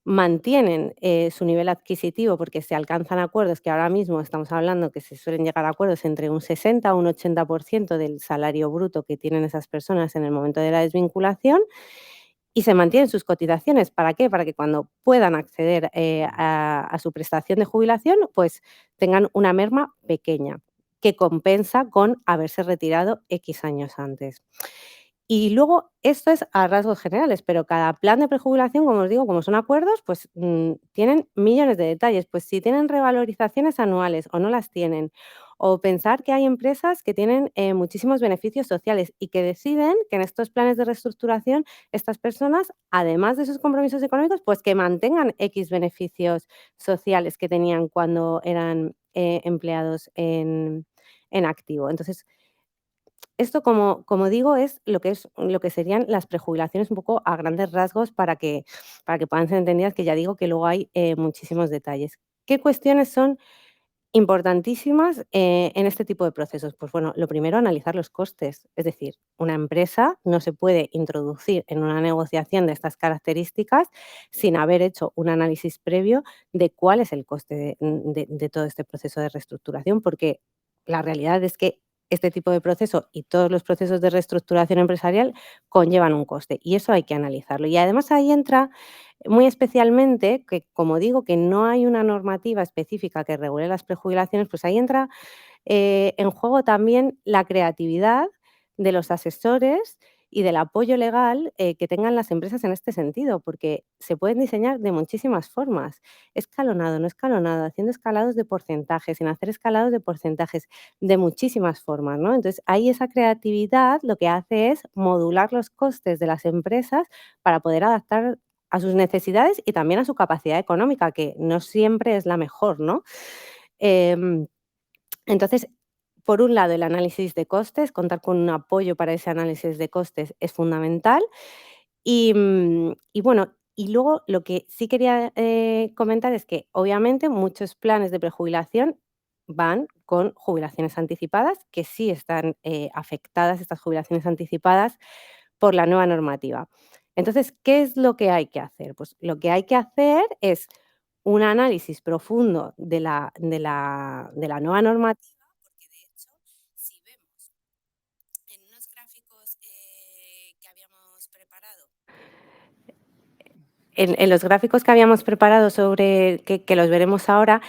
mantienen, su nivel adquisitivo, porque se alcanzan acuerdos que ahora mismo estamos hablando que se suelen llegar a acuerdos entre un 60 o un 80% del salario bruto que tienen esas personas en el momento de la desvinculación, y se mantienen sus cotizaciones. ¿Para qué? Para que cuando puedan acceder, a su prestación de jubilación, pues tengan una merma pequeña, que compensa con haberse retirado X años antes. Y luego, esto es a rasgos generales, pero cada plan de prejubilación, como os digo, como son acuerdos, pues tienen millones de detalles. Pues si tienen revalorizaciones anuales o no las tienen, o pensar que hay empresas que tienen muchísimos beneficios sociales y que deciden que en estos planes de reestructuración estas personas, además de sus compromisos económicos, pues que mantengan X beneficios sociales que tenían cuando eran empleados en activo. Entonces, esto, como digo, es lo que serían las prejubilaciones un poco a grandes rasgos para que puedan ser entendidas, que ya digo que luego hay muchísimos detalles. ¿Qué cuestiones son importantísimas en este tipo de procesos? Pues bueno, lo primero, analizar los costes. Es decir, una empresa no se puede introducir en una negociación de estas características sin haber hecho un análisis previo de cuál es el coste de todo este proceso de reestructuración, porque la realidad es que este tipo de proceso y todos los procesos de reestructuración empresarial conllevan un coste, y eso hay que analizarlo. Y además ahí entra muy especialmente, que como digo, que no hay una normativa específica que regule las prejubilaciones, pues ahí entra en juego también la creatividad de los asesores y del apoyo legal que tengan las empresas en este sentido, porque se pueden diseñar de muchísimas formas: escalonado, no escalonado, haciendo escalados de porcentajes, sin hacer escalados de porcentajes, de muchísimas formas, ¿no? Entonces, ahí esa creatividad lo que hace es modular los costes de las empresas para poder adaptar a sus necesidades y también a su capacidad económica, que no siempre es la mejor, ¿no? Em, entonces, por un lado, el análisis de costes, contar con un apoyo para ese análisis de costes es fundamental. Y bueno, y luego lo que sí quería comentar es que obviamente muchos planes de prejubilación van con jubilaciones anticipadas, que sí están afectadas estas jubilaciones anticipadas por la nueva normativa. Entonces, ¿qué es lo que hay que hacer? Pues lo que hay que hacer es un análisis profundo de la nueva normativa, porque de hecho, si vemos en unos gráficos que habíamos preparado, en los gráficos que habíamos preparado sobre que los veremos ahora,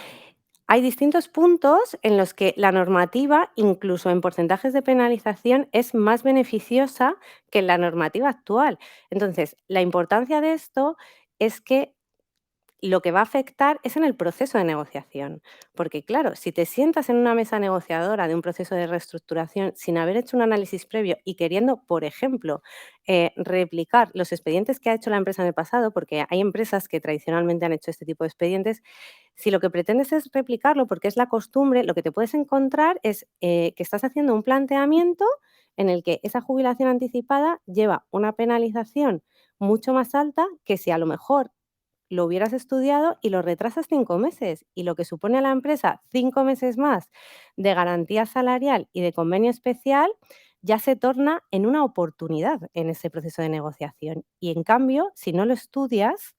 hay distintos puntos en los que la normativa, incluso en porcentajes de penalización, es más beneficiosa que la normativa actual. Entonces, la importancia de esto es que lo que va a afectar es en el proceso de negociación, porque claro, si te sientas en una mesa negociadora de un proceso de reestructuración sin haber hecho un análisis previo y queriendo, por ejemplo, replicar los expedientes que ha hecho la empresa en el pasado, porque hay empresas que tradicionalmente han hecho este tipo de expedientes, si lo que pretendes es replicarlo porque es la costumbre, lo que te puedes encontrar es que estás haciendo un planteamiento en el que esa jubilación anticipada lleva una penalización mucho más alta que si a lo mejor lo hubieras estudiado y lo retrasas 5 meses, y lo que supone a la empresa 5 meses más de garantía salarial y de convenio especial, ya se torna en una oportunidad en ese proceso de negociación. Y en cambio, si no lo estudias,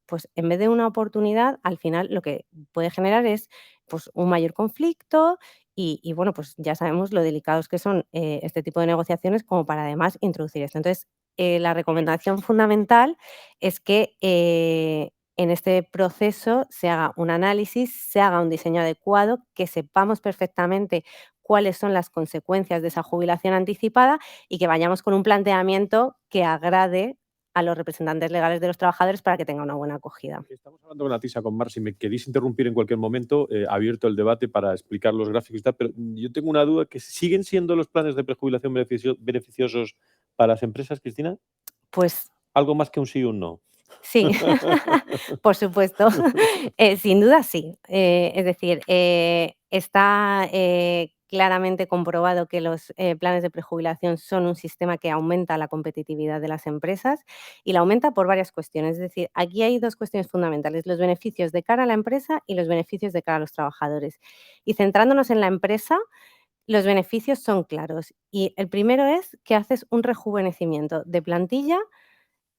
pues en vez de una oportunidad, al final lo que puede generar es pues un mayor conflicto y bueno, pues ya sabemos lo delicados que son este tipo de negociaciones como para además introducir esto. Entonces, la recomendación fundamental es que en este proceso se haga un análisis, se haga un diseño adecuado, que sepamos perfectamente cuáles son las consecuencias de esa jubilación anticipada y que vayamos con un planteamiento que agrade a los representantes legales de los trabajadores para que tenga una buena acogida. Estamos hablando con Atisa, con Mar, si me queréis interrumpir en cualquier momento, abierto el debate para explicar los gráficos y tal, pero yo tengo una duda, que ¿siguen siendo los planes de prejubilación beneficiosos para las empresas, Cristina? Pues ¿Algo más que un sí o un no? sí, por supuesto. Sin duda sí. Es decir, está claramente comprobado que los planes de prejubilación son un sistema que aumenta la competitividad de las empresas y la aumenta por varias cuestiones. Es decir, aquí hay dos cuestiones fundamentales, los beneficios de cara a la empresa y los beneficios de cara a los trabajadores. Y centrándonos en la empresa, los beneficios son claros. Y el primero es que haces un rejuvenecimiento de plantilla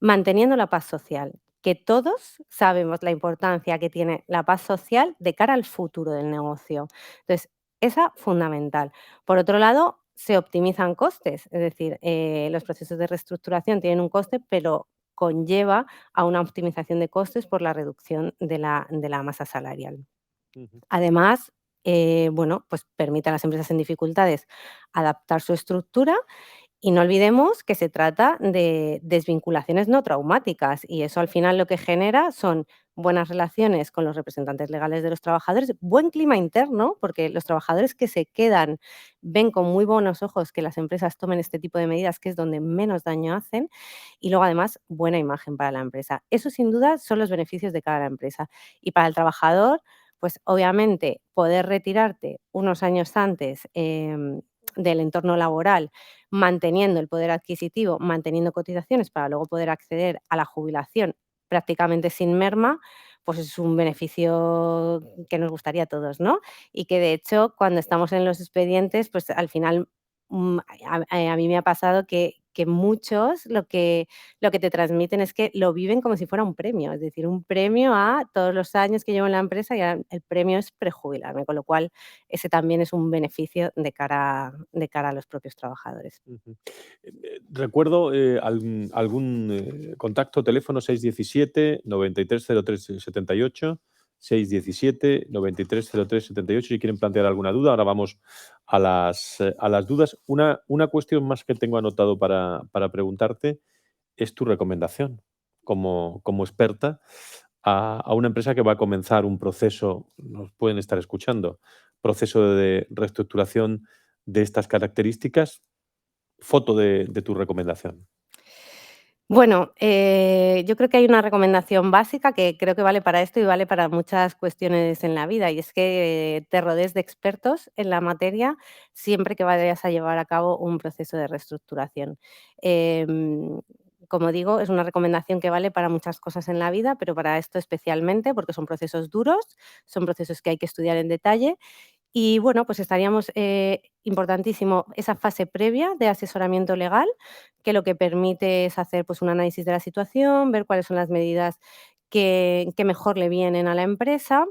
manteniendo la paz social, que todos sabemos la importancia que tiene la paz social de cara al futuro del negocio. Entonces, esa fundamental. Por otro lado, se optimizan costes, es decir, los procesos de reestructuración tienen un coste, pero conlleva a una optimización de costes por la reducción de la masa salarial. Ujú. Además, bueno, pues permite a las empresas en dificultades adaptar su estructura y no olvidemos que se trata de desvinculaciones no traumáticas y eso al final lo que genera son buenas relaciones con los representantes legales de los trabajadores, buen clima interno, porque los trabajadores que se quedan ven con muy buenos ojos que las empresas tomen este tipo de medidas, que es donde menos daño hacen, y luego además buena imagen para la empresa. Eso sin duda son los beneficios de cada a la empresa. Y para el trabajador, pues obviamente poder retirarte unos años antes del entorno laboral manteniendo el poder adquisitivo, manteniendo cotizaciones para luego poder acceder a la jubilación prácticamente sin merma, pues es un beneficio que nos gustaría a todos, ¿no? Y que de hecho, cuando estamos en los expedientes, pues al final, a mí me ha pasado que muchos lo que te transmiten es que lo viven como si fuera un premio, es decir, un premio a todos los años que llevo en la empresa y ahora el premio es prejubilarme, con lo cual ese también es un beneficio de cara a los propios trabajadores. Ujú. Recuerdo algún contacto, teléfono 617 930378, 617 930378, si quieren plantear alguna duda. Ahora vamos a las dudas. Una cuestión más que tengo anotado para preguntarte es tu recomendación como experta a una empresa que va a comenzar un proceso, nos pueden estar escuchando, proceso de reestructuración de estas características. Foto de tu recomendación. Bueno, yo creo que hay una recomendación básica que creo que vale para esto y vale para muchas cuestiones en la vida, y es que te rodees de expertos en la materia siempre que vayas a llevar a cabo un proceso de reestructuración. Em, Como digo, es una recomendación que vale para muchas cosas en la vida, pero para esto especialmente, porque son procesos duros, son procesos que hay que estudiar en detalle y bueno, pues estaríamos importantísimo esa fase previa de asesoramiento legal, que lo que permite es hacer pues un análisis de la situación, ver cuáles son las medidas que mejor le vienen a la empresa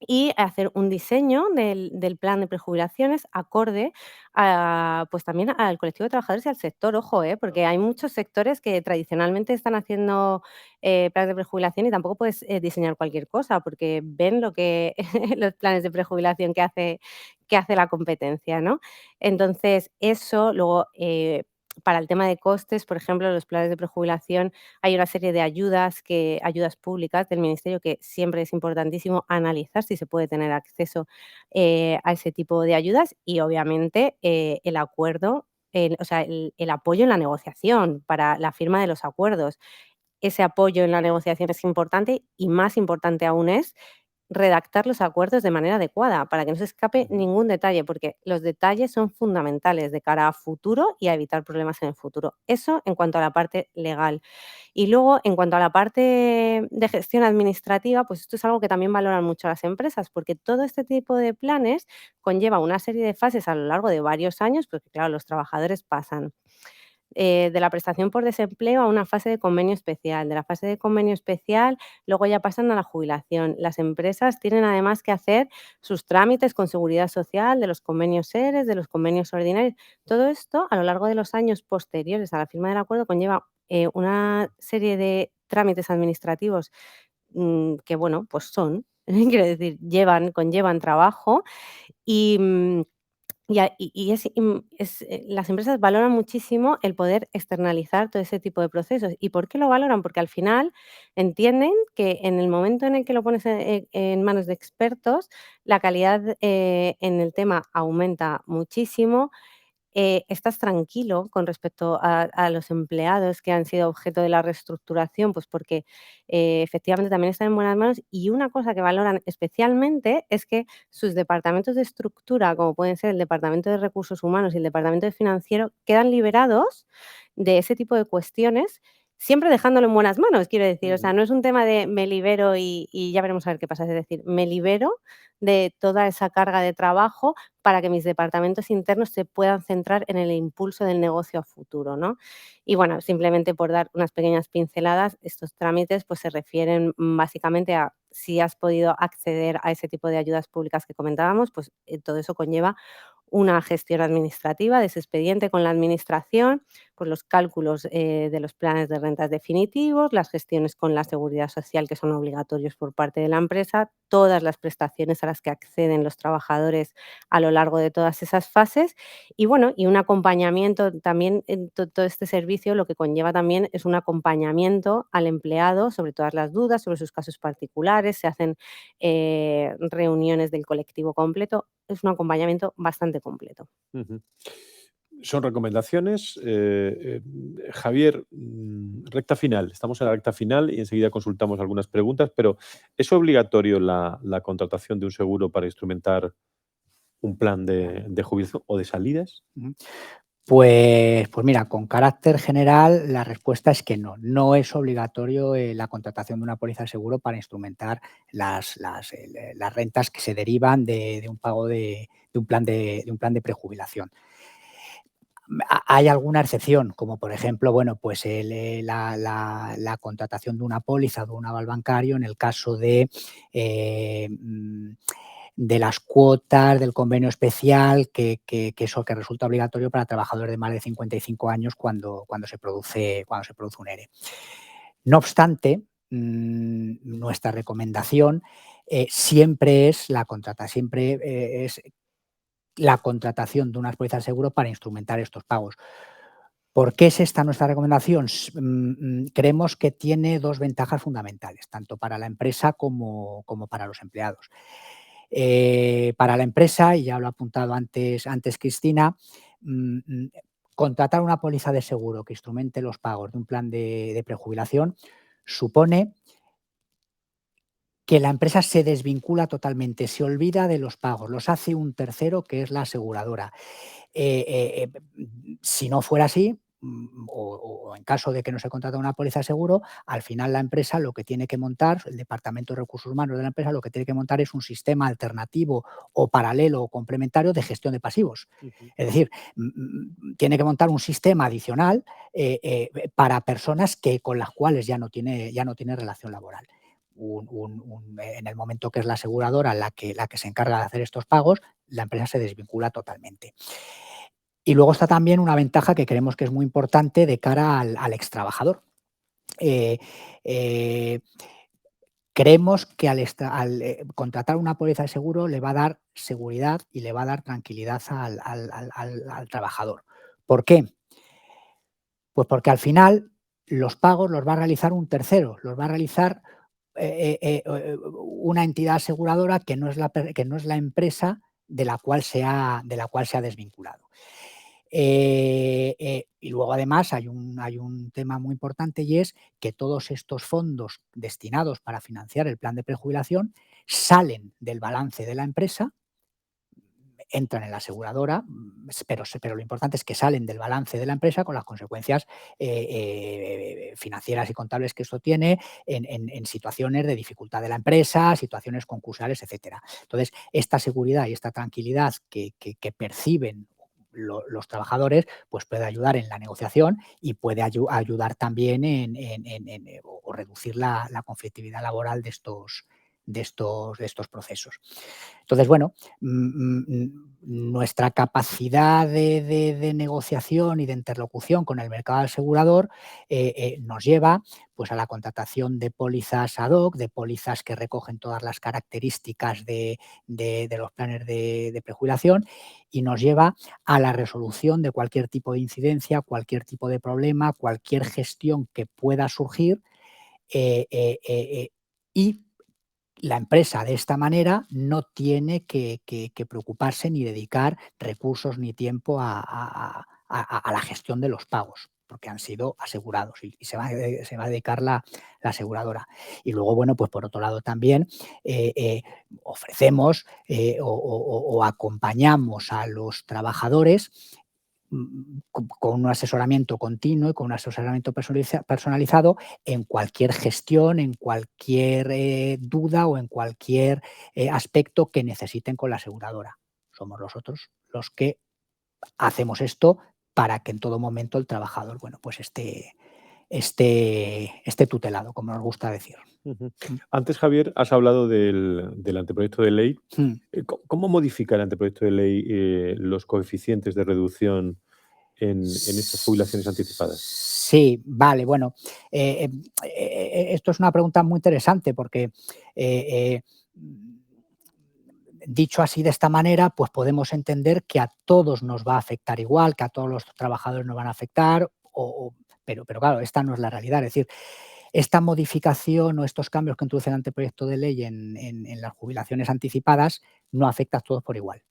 y hacer un diseño del plan de prejubilaciones acorde a, pues también al colectivo de trabajadores y al sector, ojo, porque hay muchos sectores que tradicionalmente están haciendo planes de prejubilación y tampoco puedes diseñar cualquier cosa porque ven lo que los planes de prejubilación que hace la competencia, ¿no? Entonces, eso luego para el tema de costes, por ejemplo, los planes de prejubilación hay una serie de ayudas públicas del ministerio que siempre es importantísimo analizar si se puede tener acceso a ese tipo de ayudas y obviamente el acuerdo, o sea, el apoyo en la negociación para la firma de los acuerdos. Ese apoyo en la negociación es importante y más importante aún es redactar los acuerdos de manera adecuada para que no se escape Ujú. ningún detalle, porque los detalles son fundamentales de cara a futuro y a evitar problemas en el futuro. Eso en cuanto a la parte legal. Y luego, en cuanto a la parte de gestión administrativa, pues esto es algo que también valoran mucho las empresas, porque todo este tipo de planes conlleva una serie de fases a lo largo de varios años, porque claro, los trabajadores pasan de la prestación por desempleo a una fase de convenio especial. De la fase de convenio especial, luego ya pasan a la jubilación. Las empresas tienen además que hacer sus trámites con seguridad social, de los convenios ERES, de los convenios ordinarios. Todo esto, a lo largo de los años posteriores a la firma del acuerdo, conlleva una serie de trámites administrativos que bueno, pues son, quiero decir, conllevan trabajo y, las empresas valoran muchísimo el poder externalizar todo ese tipo de procesos. ¿Y por qué lo valoran? Porque al final entienden que en el momento en el que lo pones en manos de expertos, la calidad, en el tema aumenta muchísimo. Estás tranquilo con respecto a los empleados que han sido objeto de la reestructuración, pues porque, efectivamente también están en buenas manos. Y una cosa que valoran especialmente es que sus departamentos de estructura, como pueden ser el departamento de recursos humanos y el departamento de financiero, quedan liberados de ese tipo de cuestiones, siempre dejándolo en buenas manos, quiero decir. O sea, no es un tema de me libero y ya veremos a ver qué pasa. Es decir, me libero de toda esa carga de trabajo para que mis departamentos internos se puedan centrar en el impulso del negocio a futuro, ¿no? Y bueno, simplemente por dar unas pequeñas pinceladas, estos trámites pues se refieren básicamente a si has podido acceder a ese tipo de ayudas públicas que comentábamos, pues todo eso conlleva una gestión administrativa de ese expediente con la administración, pues los cálculos de los planes de rentas definitivos, las gestiones con la seguridad social que son obligatorios por parte de la empresa, todas las prestaciones a las que acceden los trabajadores a lo largo de todas esas fases y bueno, y un acompañamiento también en todo este servicio lo que conlleva también es un acompañamiento al empleado sobre todas las dudas, sobre sus casos particulares, se hacen reuniones del colectivo completo, es un acompañamiento bastante completo. Ujú. Son recomendaciones. Javier, recta final. Estamos en la recta final y enseguida consultamos algunas preguntas, pero ¿es obligatorio la contratación de un seguro para instrumentar un plan de jubilación o de salidas? Ujú. Pues mira, con carácter general, la respuesta es que no. No es obligatorio, la contratación de una póliza de seguro para instrumentar las rentas que se derivan de un pago de un plan de prejubilación. Hay alguna excepción, como por ejemplo, bueno, pues la contratación de una póliza de un aval bancario en el caso eh, mm, de las cuotas del convenio especial, que eso que resulta obligatorio para trabajadores de más de 55 años cuando se produce un ERE. No obstante, nuestra recomendación siempre es la contratación de unas pólizas de seguro para instrumentar estos pagos. ¿Por qué es esta nuestra recomendación? Creemos que tiene dos ventajas fundamentales, tanto para la empresa como para los empleados. Para la empresa, y ya lo ha apuntado antes Cristina, mm, mm, contratar una póliza de seguro que instrumente los pagos de un plan de prejubilación supone que la empresa se desvincula totalmente, se olvida de los pagos, los hace un tercero que es la aseguradora. Si no fuera así, o en caso de que no se contrata una póliza de seguro, al final la empresa lo que tiene que montar, el departamento de recursos humanos de la empresa, lo que tiene que montar es un sistema alternativo o paralelo o complementario de gestión de pasivos. Ujú. Es decir, tiene que montar un sistema adicional para personas con las cuales ya no tiene relación laboral. En el momento que es la aseguradora la que se encarga de hacer estos pagos, la empresa se desvincula totalmente. Y luego está también una ventaja que creemos que es muy importante de cara al extrabajador. Eh, eh, Creemos que al contratar una póliza de seguro le va a dar seguridad y le va a dar tranquilidad al trabajador. ¿Por qué? Pues porque al final los pagos los va a realizar un tercero, los va a realizar una entidad aseguradora que no es la empresa de la cual de la cual se ha desvinculado. Y luego además hay un tema muy importante y es que todos estos fondos destinados para financiar el plan de prejubilación salen del balance de la empresa, entran en la aseguradora, pero lo importante es que salen del balance de la empresa con las consecuencias financieras y contables que esto tiene en situaciones de dificultad de la empresa, situaciones concursales, etcétera. Entonces, esta seguridad y esta tranquilidad que perciben los trabajadores, pues puede ayudar en la negociación y puede ayudar también o reducir la conflictividad laboral de estos procesos. Entonces, bueno, nuestra capacidad de negociación y de interlocución con el mercado asegurador nos lleva pues, a la contratación de pólizas ad hoc, de pólizas que recogen todas las características de los planes de prejubilación, y nos lleva a la resolución de cualquier tipo de incidencia, cualquier tipo de problema, cualquier gestión que pueda surgir, y la empresa de esta manera no tiene que preocuparse ni dedicar recursos ni tiempo a la gestión de los pagos, porque han sido asegurados y se va a dedicar la aseguradora. Y luego, bueno, pues por otro lado también ofrecemos o acompañamos a los trabajadores con un asesoramiento continuo y con un asesoramiento personalizado en cualquier gestión, en cualquier duda o en cualquier aspecto que necesiten con la aseguradora. Somos nosotros los que hacemos esto para que en todo momento el trabajador, bueno, pues esté tutelado, como nos gusta decir. Antes, Javier, has hablado del anteproyecto de ley. ¿Cómo modifica el anteproyecto de ley los coeficientes de reducción en estas jubilaciones anticipadas? Sí, vale, bueno, esto es una pregunta muy interesante porque dicho así de esta manera, pues podemos entender que a todos nos va a afectar igual, que a todos los trabajadores nos van a afectar, pero claro, esta no es la realidad. Es decir, esta modificación o estos cambios que introduce el anteproyecto de ley en las jubilaciones anticipadas no afecta a todos por igual.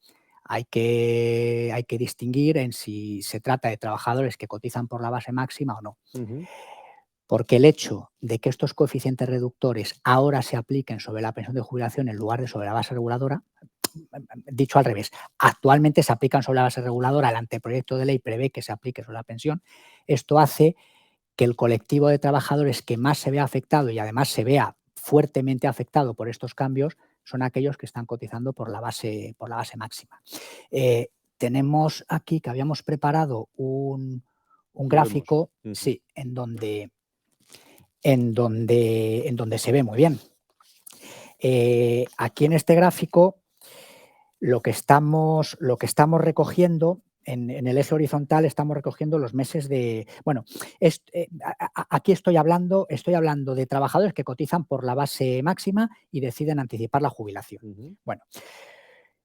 Hay que distinguir en si se trata de trabajadores que cotizan por la base máxima o no. Porque el hecho de que estos coeficientes reductores ahora se apliquen sobre la pensión de jubilación en lugar de sobre la base reguladora, dicho al revés, actualmente se aplican sobre la base reguladora, el anteproyecto de ley prevé que se aplique sobre la pensión. Esto hace que el colectivo de trabajadores que más se vea afectado y además se vea fuertemente afectado por estos cambios son aquellos que están cotizando por la base máxima. Tenemos aquí que habíamos preparado un gráfico, sí, en donde se ve muy bien. Aquí en este gráfico lo que estamos recogiendo en el eje horizontal, estamos recogiendo los meses de... Bueno, aquí estoy hablando de trabajadores que cotizan por la base máxima y deciden anticipar la jubilación. Bueno,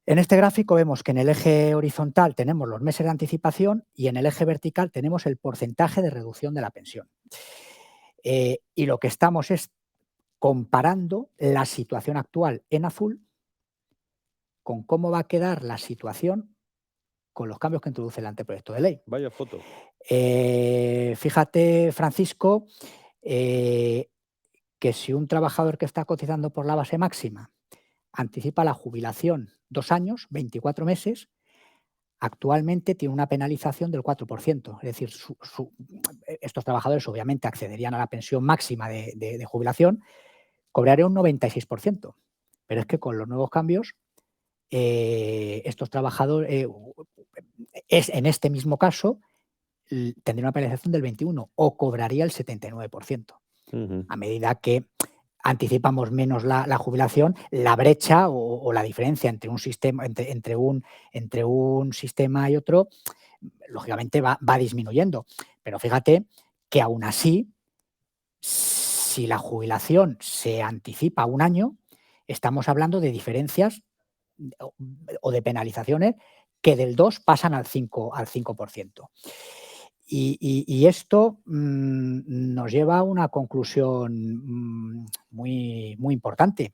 en este gráfico vemos que en el eje horizontal tenemos los meses de anticipación y en el eje vertical tenemos el porcentaje de reducción de la pensión. Y lo que estamos es comparando la situación actual en azul con cómo va a quedar la situación con los cambios que introduce el anteproyecto de ley. Vaya foto. Fíjate, Francisco, que si un trabajador que está cotizando por la base máxima anticipa la jubilación 2 años, 24 meses, actualmente tiene una penalización del 4%. Es decir, estos trabajadores obviamente accederían a la pensión máxima de jubilación, cobrarían un 96%. Pero es que con los nuevos cambios, estos trabajadores, en este mismo caso, tendría una penalización del 21% o cobraría el 79%. A medida que anticipamos menos la jubilación, la brecha o la diferencia entre un sistema, entre un sistema y otro, lógicamente va disminuyendo. Pero fíjate que aún así, si la jubilación se anticipa un año, estamos hablando de diferencias o de penalizaciones que del 2 pasan al 5%. Y esto nos lleva a una conclusión muy, muy importante.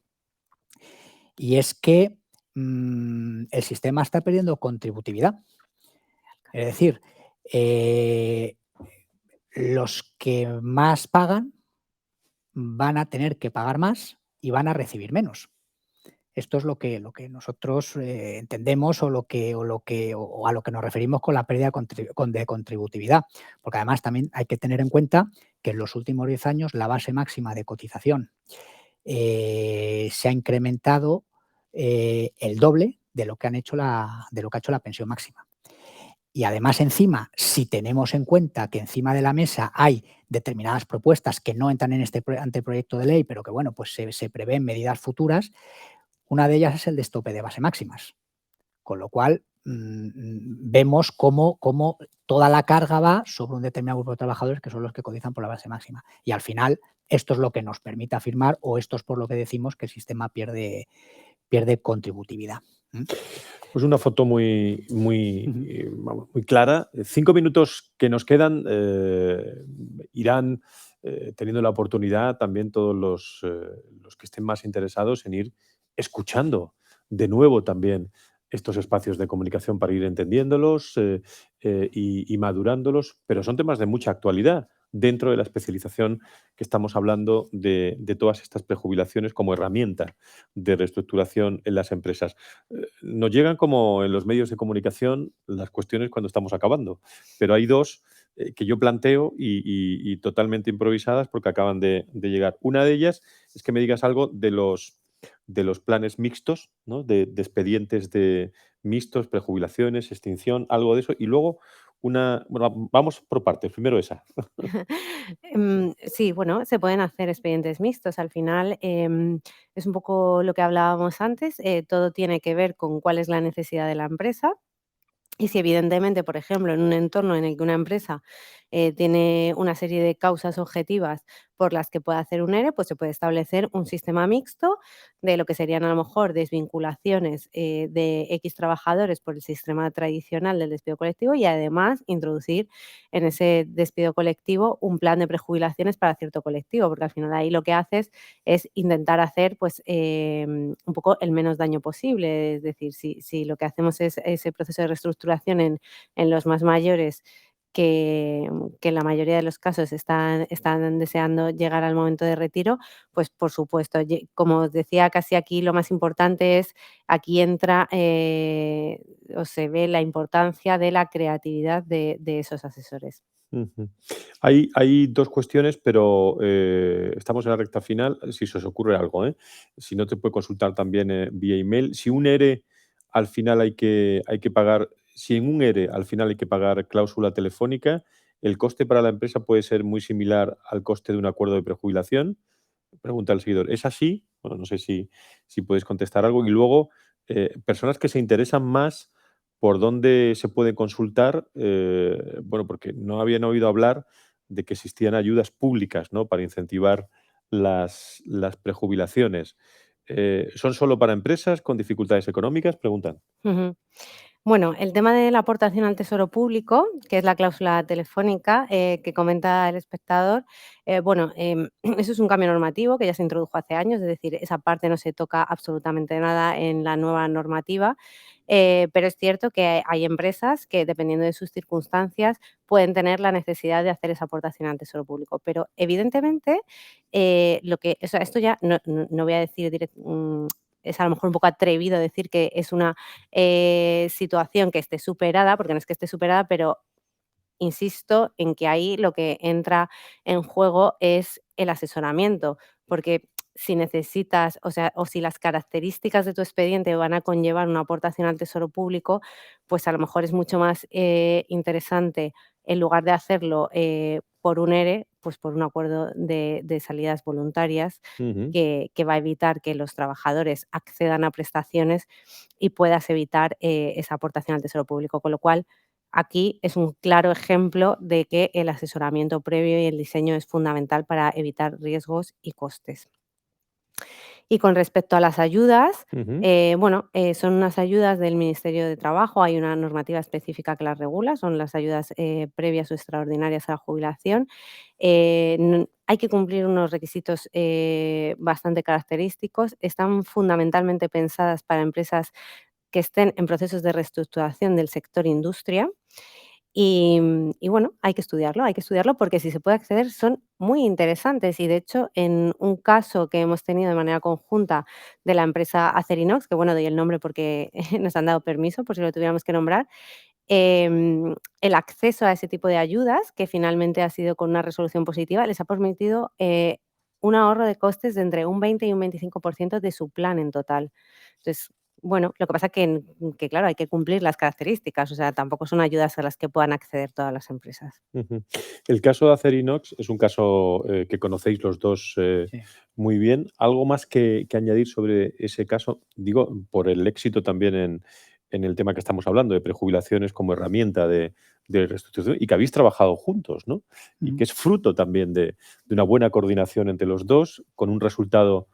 Y es que el sistema está perdiendo contributividad. Es decir, los que más pagan van a tener que pagar más y van a recibir menos. Esto es lo que nosotros entendemos o a lo que nos referimos con la pérdida de contributividad. Porque además también hay que tener en cuenta que en los últimos 10 años la base máxima de cotización se ha incrementado el doble de lo que ha hecho la pensión máxima. y además encima, si tenemos en cuenta que encima de la mesa hay determinadas propuestas que no entran en este anteproyecto de ley, pero que bueno, pues se prevén medidas futuras, una de ellas es el destope de base máximas. Con lo cual, vemos cómo toda la carga va sobre un determinado grupo de trabajadores que son los que cotizan por la base máxima. Y al final, esto es lo que nos permite afirmar, o esto es por lo que decimos que el sistema pierde contributividad. Pues una foto muy, Ujú. vamos, muy clara. 5 minutos que nos quedan irán teniendo la oportunidad también todos los que estén más interesados en ir escuchando de nuevo también estos espacios de comunicación para ir entendiéndolos y madurándolos, pero son temas de mucha actualidad dentro de la especialización que estamos hablando de todas estas prejubilaciones como herramienta de reestructuración en las empresas. Nos llegan como en los medios de comunicación las cuestiones cuando estamos acabando, pero hay dos que yo planteo y totalmente improvisadas porque acaban de llegar. Una de ellas es que me digas algo de los planes mixtos, ¿no? De expedientes de mixtos, prejubilaciones, extinción, algo de eso. Y luego bueno, vamos por partes. Primero esa. Sí, bueno, se pueden hacer expedientes mixtos. Al final, es un poco lo que hablábamos antes, todo tiene que ver con cuál es la necesidad de la empresa. Y si evidentemente, por ejemplo, en un entorno en el que una empresa tiene una serie de causas objetivas por las que puede hacer un ERE, pues se puede establecer un sistema mixto de lo que serían a lo mejor desvinculaciones de X trabajadores por el sistema tradicional del despido colectivo y además introducir en ese despido colectivo un plan de prejubilaciones para cierto colectivo, porque al final ahí lo que haces es intentar hacer pues un poco el menos daño posible. Es decir, si lo que hacemos es ese proceso de reestructuración en los más mayores que en la mayoría de los casos están deseando llegar al momento de retiro, pues por supuesto, como os decía, casi aquí lo más importante es, aquí entra o se ve la importancia de la creatividad de esos asesores. Ujú. Hay dos cuestiones, pero estamos en la recta final. Si se os ocurre algo, ¿eh? Si no, te puede consultar también vía email. Si un ERE al final hay que pagar, si en un ERE al final hay que pagar cláusula telefónica, el coste para la empresa puede ser muy similar al coste de un acuerdo de prejubilación. Pregunta el seguidor. ¿Es así? Bueno, no sé si puedes contestar algo. Y luego, personas que se interesan más por dónde se puede consultar, bueno, porque no habían oído hablar de que existían ayudas públicas, ¿no? Para incentivar las prejubilaciones. ¿Son solo para empresas con dificultades económicas? Preguntan. Ujú. Bueno, el tema de la aportación al tesoro público, que es la cláusula telefónica que comenta el espectador, bueno, eso es un cambio normativo que ya se introdujo hace años, es decir, esa parte no se toca absolutamente nada en la nueva normativa, pero es cierto que hay empresas que, dependiendo de sus circunstancias, pueden tener la necesidad de hacer esa aportación al tesoro público. Pero, evidentemente, o sea, esto ya no voy a decir es a lo mejor un poco atrevido decir que es una situación que esté superada, porque no es que esté superada, pero insisto en que ahí lo que entra en juego es el asesoramiento, porque si necesitas, o sea, o si las características de tu expediente van a conllevar una aportación al tesoro público, pues a lo mejor es mucho más interesante, en lugar de hacerlo por un ERE, pues por un acuerdo de salidas voluntarias Ujú. que va a evitar que los trabajadores accedan a prestaciones y puedas evitar esa aportación al tesoro público. Con lo cual, aquí es un claro ejemplo de que el asesoramiento previo y el diseño es fundamental para evitar riesgos y costes. Y con respecto a las ayudas, Ujú. bueno, son unas ayudas del Ministerio de Trabajo, hay una normativa específica que las regula, son las ayudas previas o extraordinarias a la jubilación. Hay que cumplir unos requisitos bastante característicos, están fundamentalmente pensadas para empresas que estén en procesos de reestructuración del sector industria. Y bueno, hay que estudiarlo porque si se puede acceder son muy interesantes y de hecho en un caso que hemos tenido de manera conjunta de la empresa Acerinox, que bueno, doy el nombre porque nos han dado permiso por si lo tuviéramos que nombrar, el acceso a ese tipo de ayudas, que finalmente ha sido con una resolución positiva, les ha permitido un ahorro de costes de entre un 20 y un 25% de su plan en total. Entonces, bueno, lo que pasa que, claro, hay que cumplir las características, o sea, tampoco son ayudas a las que puedan acceder todas las empresas. Ujú. El caso de Acerinox es un caso, que conocéis los 2 Sí. muy bien. ¿Algo más que añadir sobre ese caso? Digo, por el éxito también en el tema que estamos hablando, de prejubilaciones como herramienta de reestructuración y que habéis trabajado juntos, ¿no? Y Ujú. que es fruto también de una buena coordinación entre los 2 con un resultado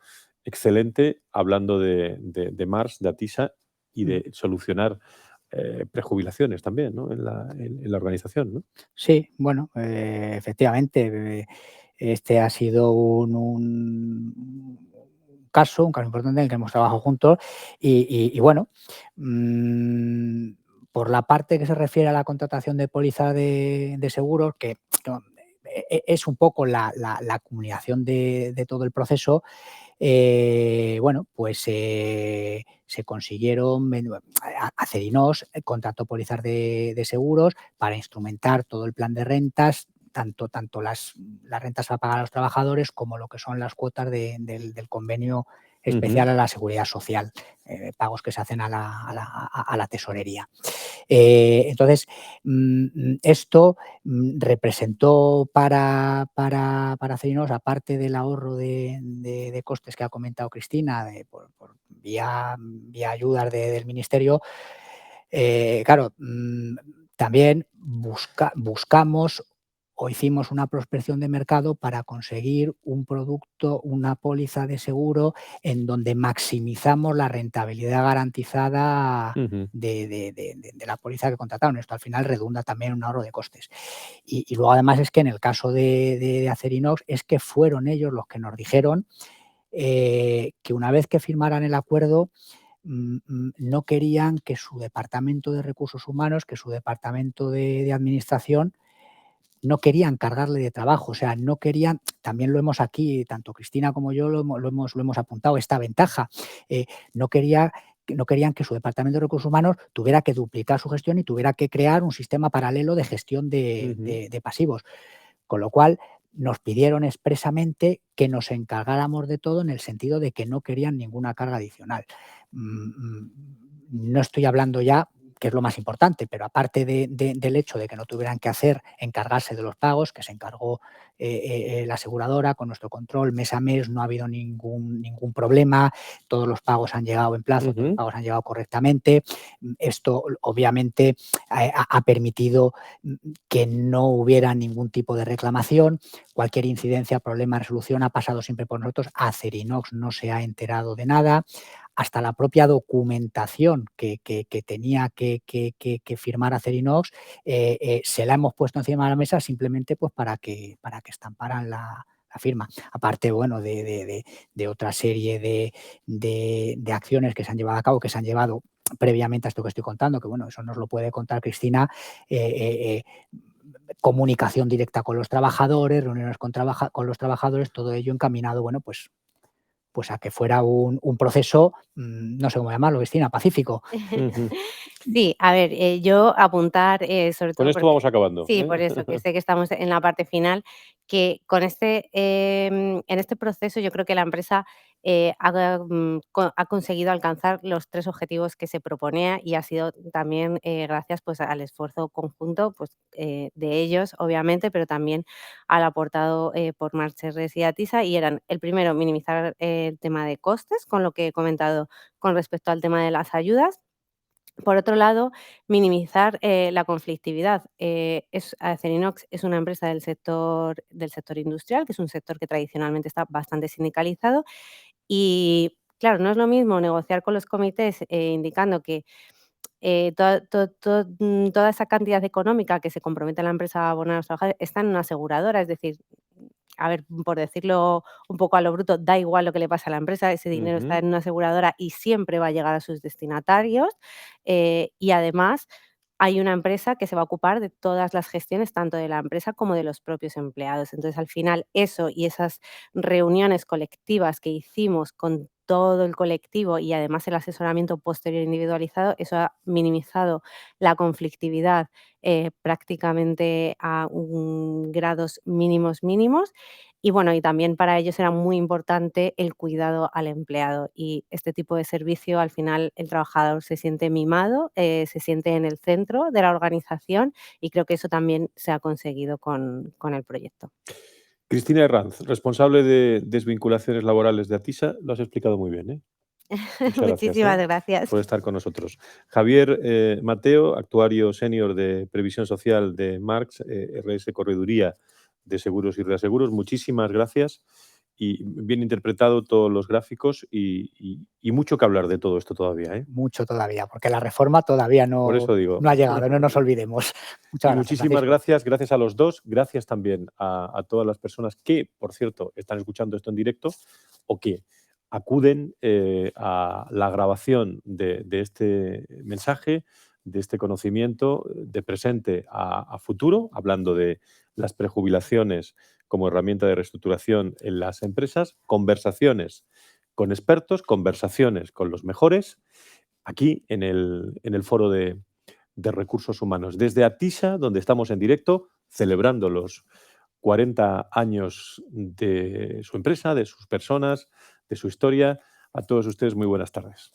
excelente, hablando de Mars, de Atisa y Mm. de solucionar, prejubilaciones también, ¿no? En la organización, ¿no? Sí, bueno, efectivamente, este ha sido un caso importante en el que hemos trabajado juntos y bueno, mm, por la parte que se refiere a la contratación de póliza de seguros, que es un poco la culminación de todo el proceso, bueno, pues se consiguieron, Acerinox contrató pólizas de seguros para instrumentar todo el plan de rentas, tanto las rentas a pagar a los trabajadores como lo que son las cuotas del convenio Ujú. especial a la seguridad social, pagos que se hacen a la tesorería. Entonces, esto representó para Acerinox, aparte del ahorro de costes que ha comentado Cristina, por vía ayudas del ministerio, claro, también buscamos o hicimos una prospección de mercado para conseguir un producto, una póliza de seguro en donde maximizamos la rentabilidad garantizada Ujú. de la póliza que contrataron. Esto al final redunda también en un ahorro de costes. Y luego además es que en el caso de Acerinox es que fueron ellos los que nos dijeron que una vez que firmaran el acuerdo, no querían que su departamento de recursos humanos, que su departamento de administración, no querían cargarle de trabajo, o sea, no querían, también lo hemos aquí, tanto Cristina como yo lo hemos apuntado, esta ventaja, no quería no querían que su departamento de recursos humanos tuviera que duplicar su gestión y tuviera que crear un sistema paralelo de gestión de Ujú. de de pasivos. Con lo cual, nos pidieron expresamente que nos encargáramos de todo en el sentido de que no querían ninguna carga adicional. No estoy hablando ya, que es lo más importante, pero aparte del hecho de que no tuvieran que encargarse de los pagos, que se encargó la aseguradora con nuestro control mes a mes, no ha habido ningún problema, todos los pagos han llegado en plazo, todos los Ujú. pagos han llegado correctamente. Esto obviamente ha permitido que no hubiera ningún tipo de reclamación, cualquier incidencia, problema, resolución ha pasado siempre por nosotros, Acerinox no se ha enterado de nada, hasta la propia documentación que tenía que firmar Acerinox, se la hemos puesto encima de la mesa simplemente pues para que estamparan la firma. Aparte, bueno, de otra serie de acciones que se han llevado a cabo, que se han llevado previamente a esto que estoy contando, que bueno, eso nos lo puede contar Cristina, comunicación directa con los trabajadores, reuniones con los trabajadores, todo ello encaminado, bueno, pues a que fuera un proceso, no sé cómo llamarlo, Cristina, pacífico. Ujú. Sí, a ver, yo apuntar, sobre Con todo esto porque vamos acabando, sí, ¿eh? por eso, que sé que estamos en la parte final, que con en este proceso yo creo que la empresa, ha conseguido alcanzar los 3 objetivos que se proponía y ha sido también, gracias, pues, al esfuerzo conjunto, pues, de ellos, obviamente, pero también al aportado, por Marcherres y Atisa, y eran, el primero, minimizar el tema de costes, con lo que he comentado con respecto al tema de las ayudas. Por otro lado, minimizar, la conflictividad. Acerinox es una empresa del sector industrial, que es un sector que tradicionalmente está bastante sindicalizado y, claro, no es lo mismo negociar con los comités, indicando que, toda esa cantidad económica que se compromete la empresa a abonar a los trabajadores está en una aseguradora, es decir, a ver, por decirlo un poco a lo bruto, da igual lo que le pase a la empresa, ese dinero está Ujú. en una aseguradora y siempre va a llegar a sus destinatarios, y además hay una empresa que se va a ocupar de todas las gestiones, tanto de la empresa como de los propios empleados. Entonces, al final, eso y esas reuniones colectivas que hicimos con todo el colectivo y además el asesoramiento posterior individualizado, eso ha minimizado la conflictividad prácticamente a grados mínimos mínimos. Y bueno, y también para ellos era muy importante el cuidado al empleado y este tipo de servicio, al final el trabajador se siente mimado, se siente en el centro de la organización y creo que eso también se ha conseguido con el proyecto. Cristina Herranz, responsable de desvinculaciones laborales de ATISA, lo has explicado muy bien, ¿eh? Muchas gracias, Muchísimas gracias. por estar con nosotros. Javier Mateo, actuario senior de Previsión Social de Marx, RS Correduría de Seguros y Reaseguros, muchísimas gracias y bien interpretado todos los gráficos y mucho que hablar de todo esto todavía, ¿eh? Mucho todavía, porque la reforma todavía Por eso digo. no ha llegado, no nos olvidemos. Muchas Y gracias, muchísimas Francisco. gracias a los dos, gracias también a todas las personas que, por cierto, están escuchando esto en directo o que acuden a la grabación de este mensaje, de este conocimiento de presente a futuro, hablando de las prejubilaciones como herramienta de reestructuración en las empresas, conversaciones con expertos, conversaciones con los mejores, aquí en el foro de recursos humanos. Desde ATISA, donde estamos en directo, celebrando los 40 años de su empresa, de sus personas, de su historia. A todos ustedes, muy buenas tardes.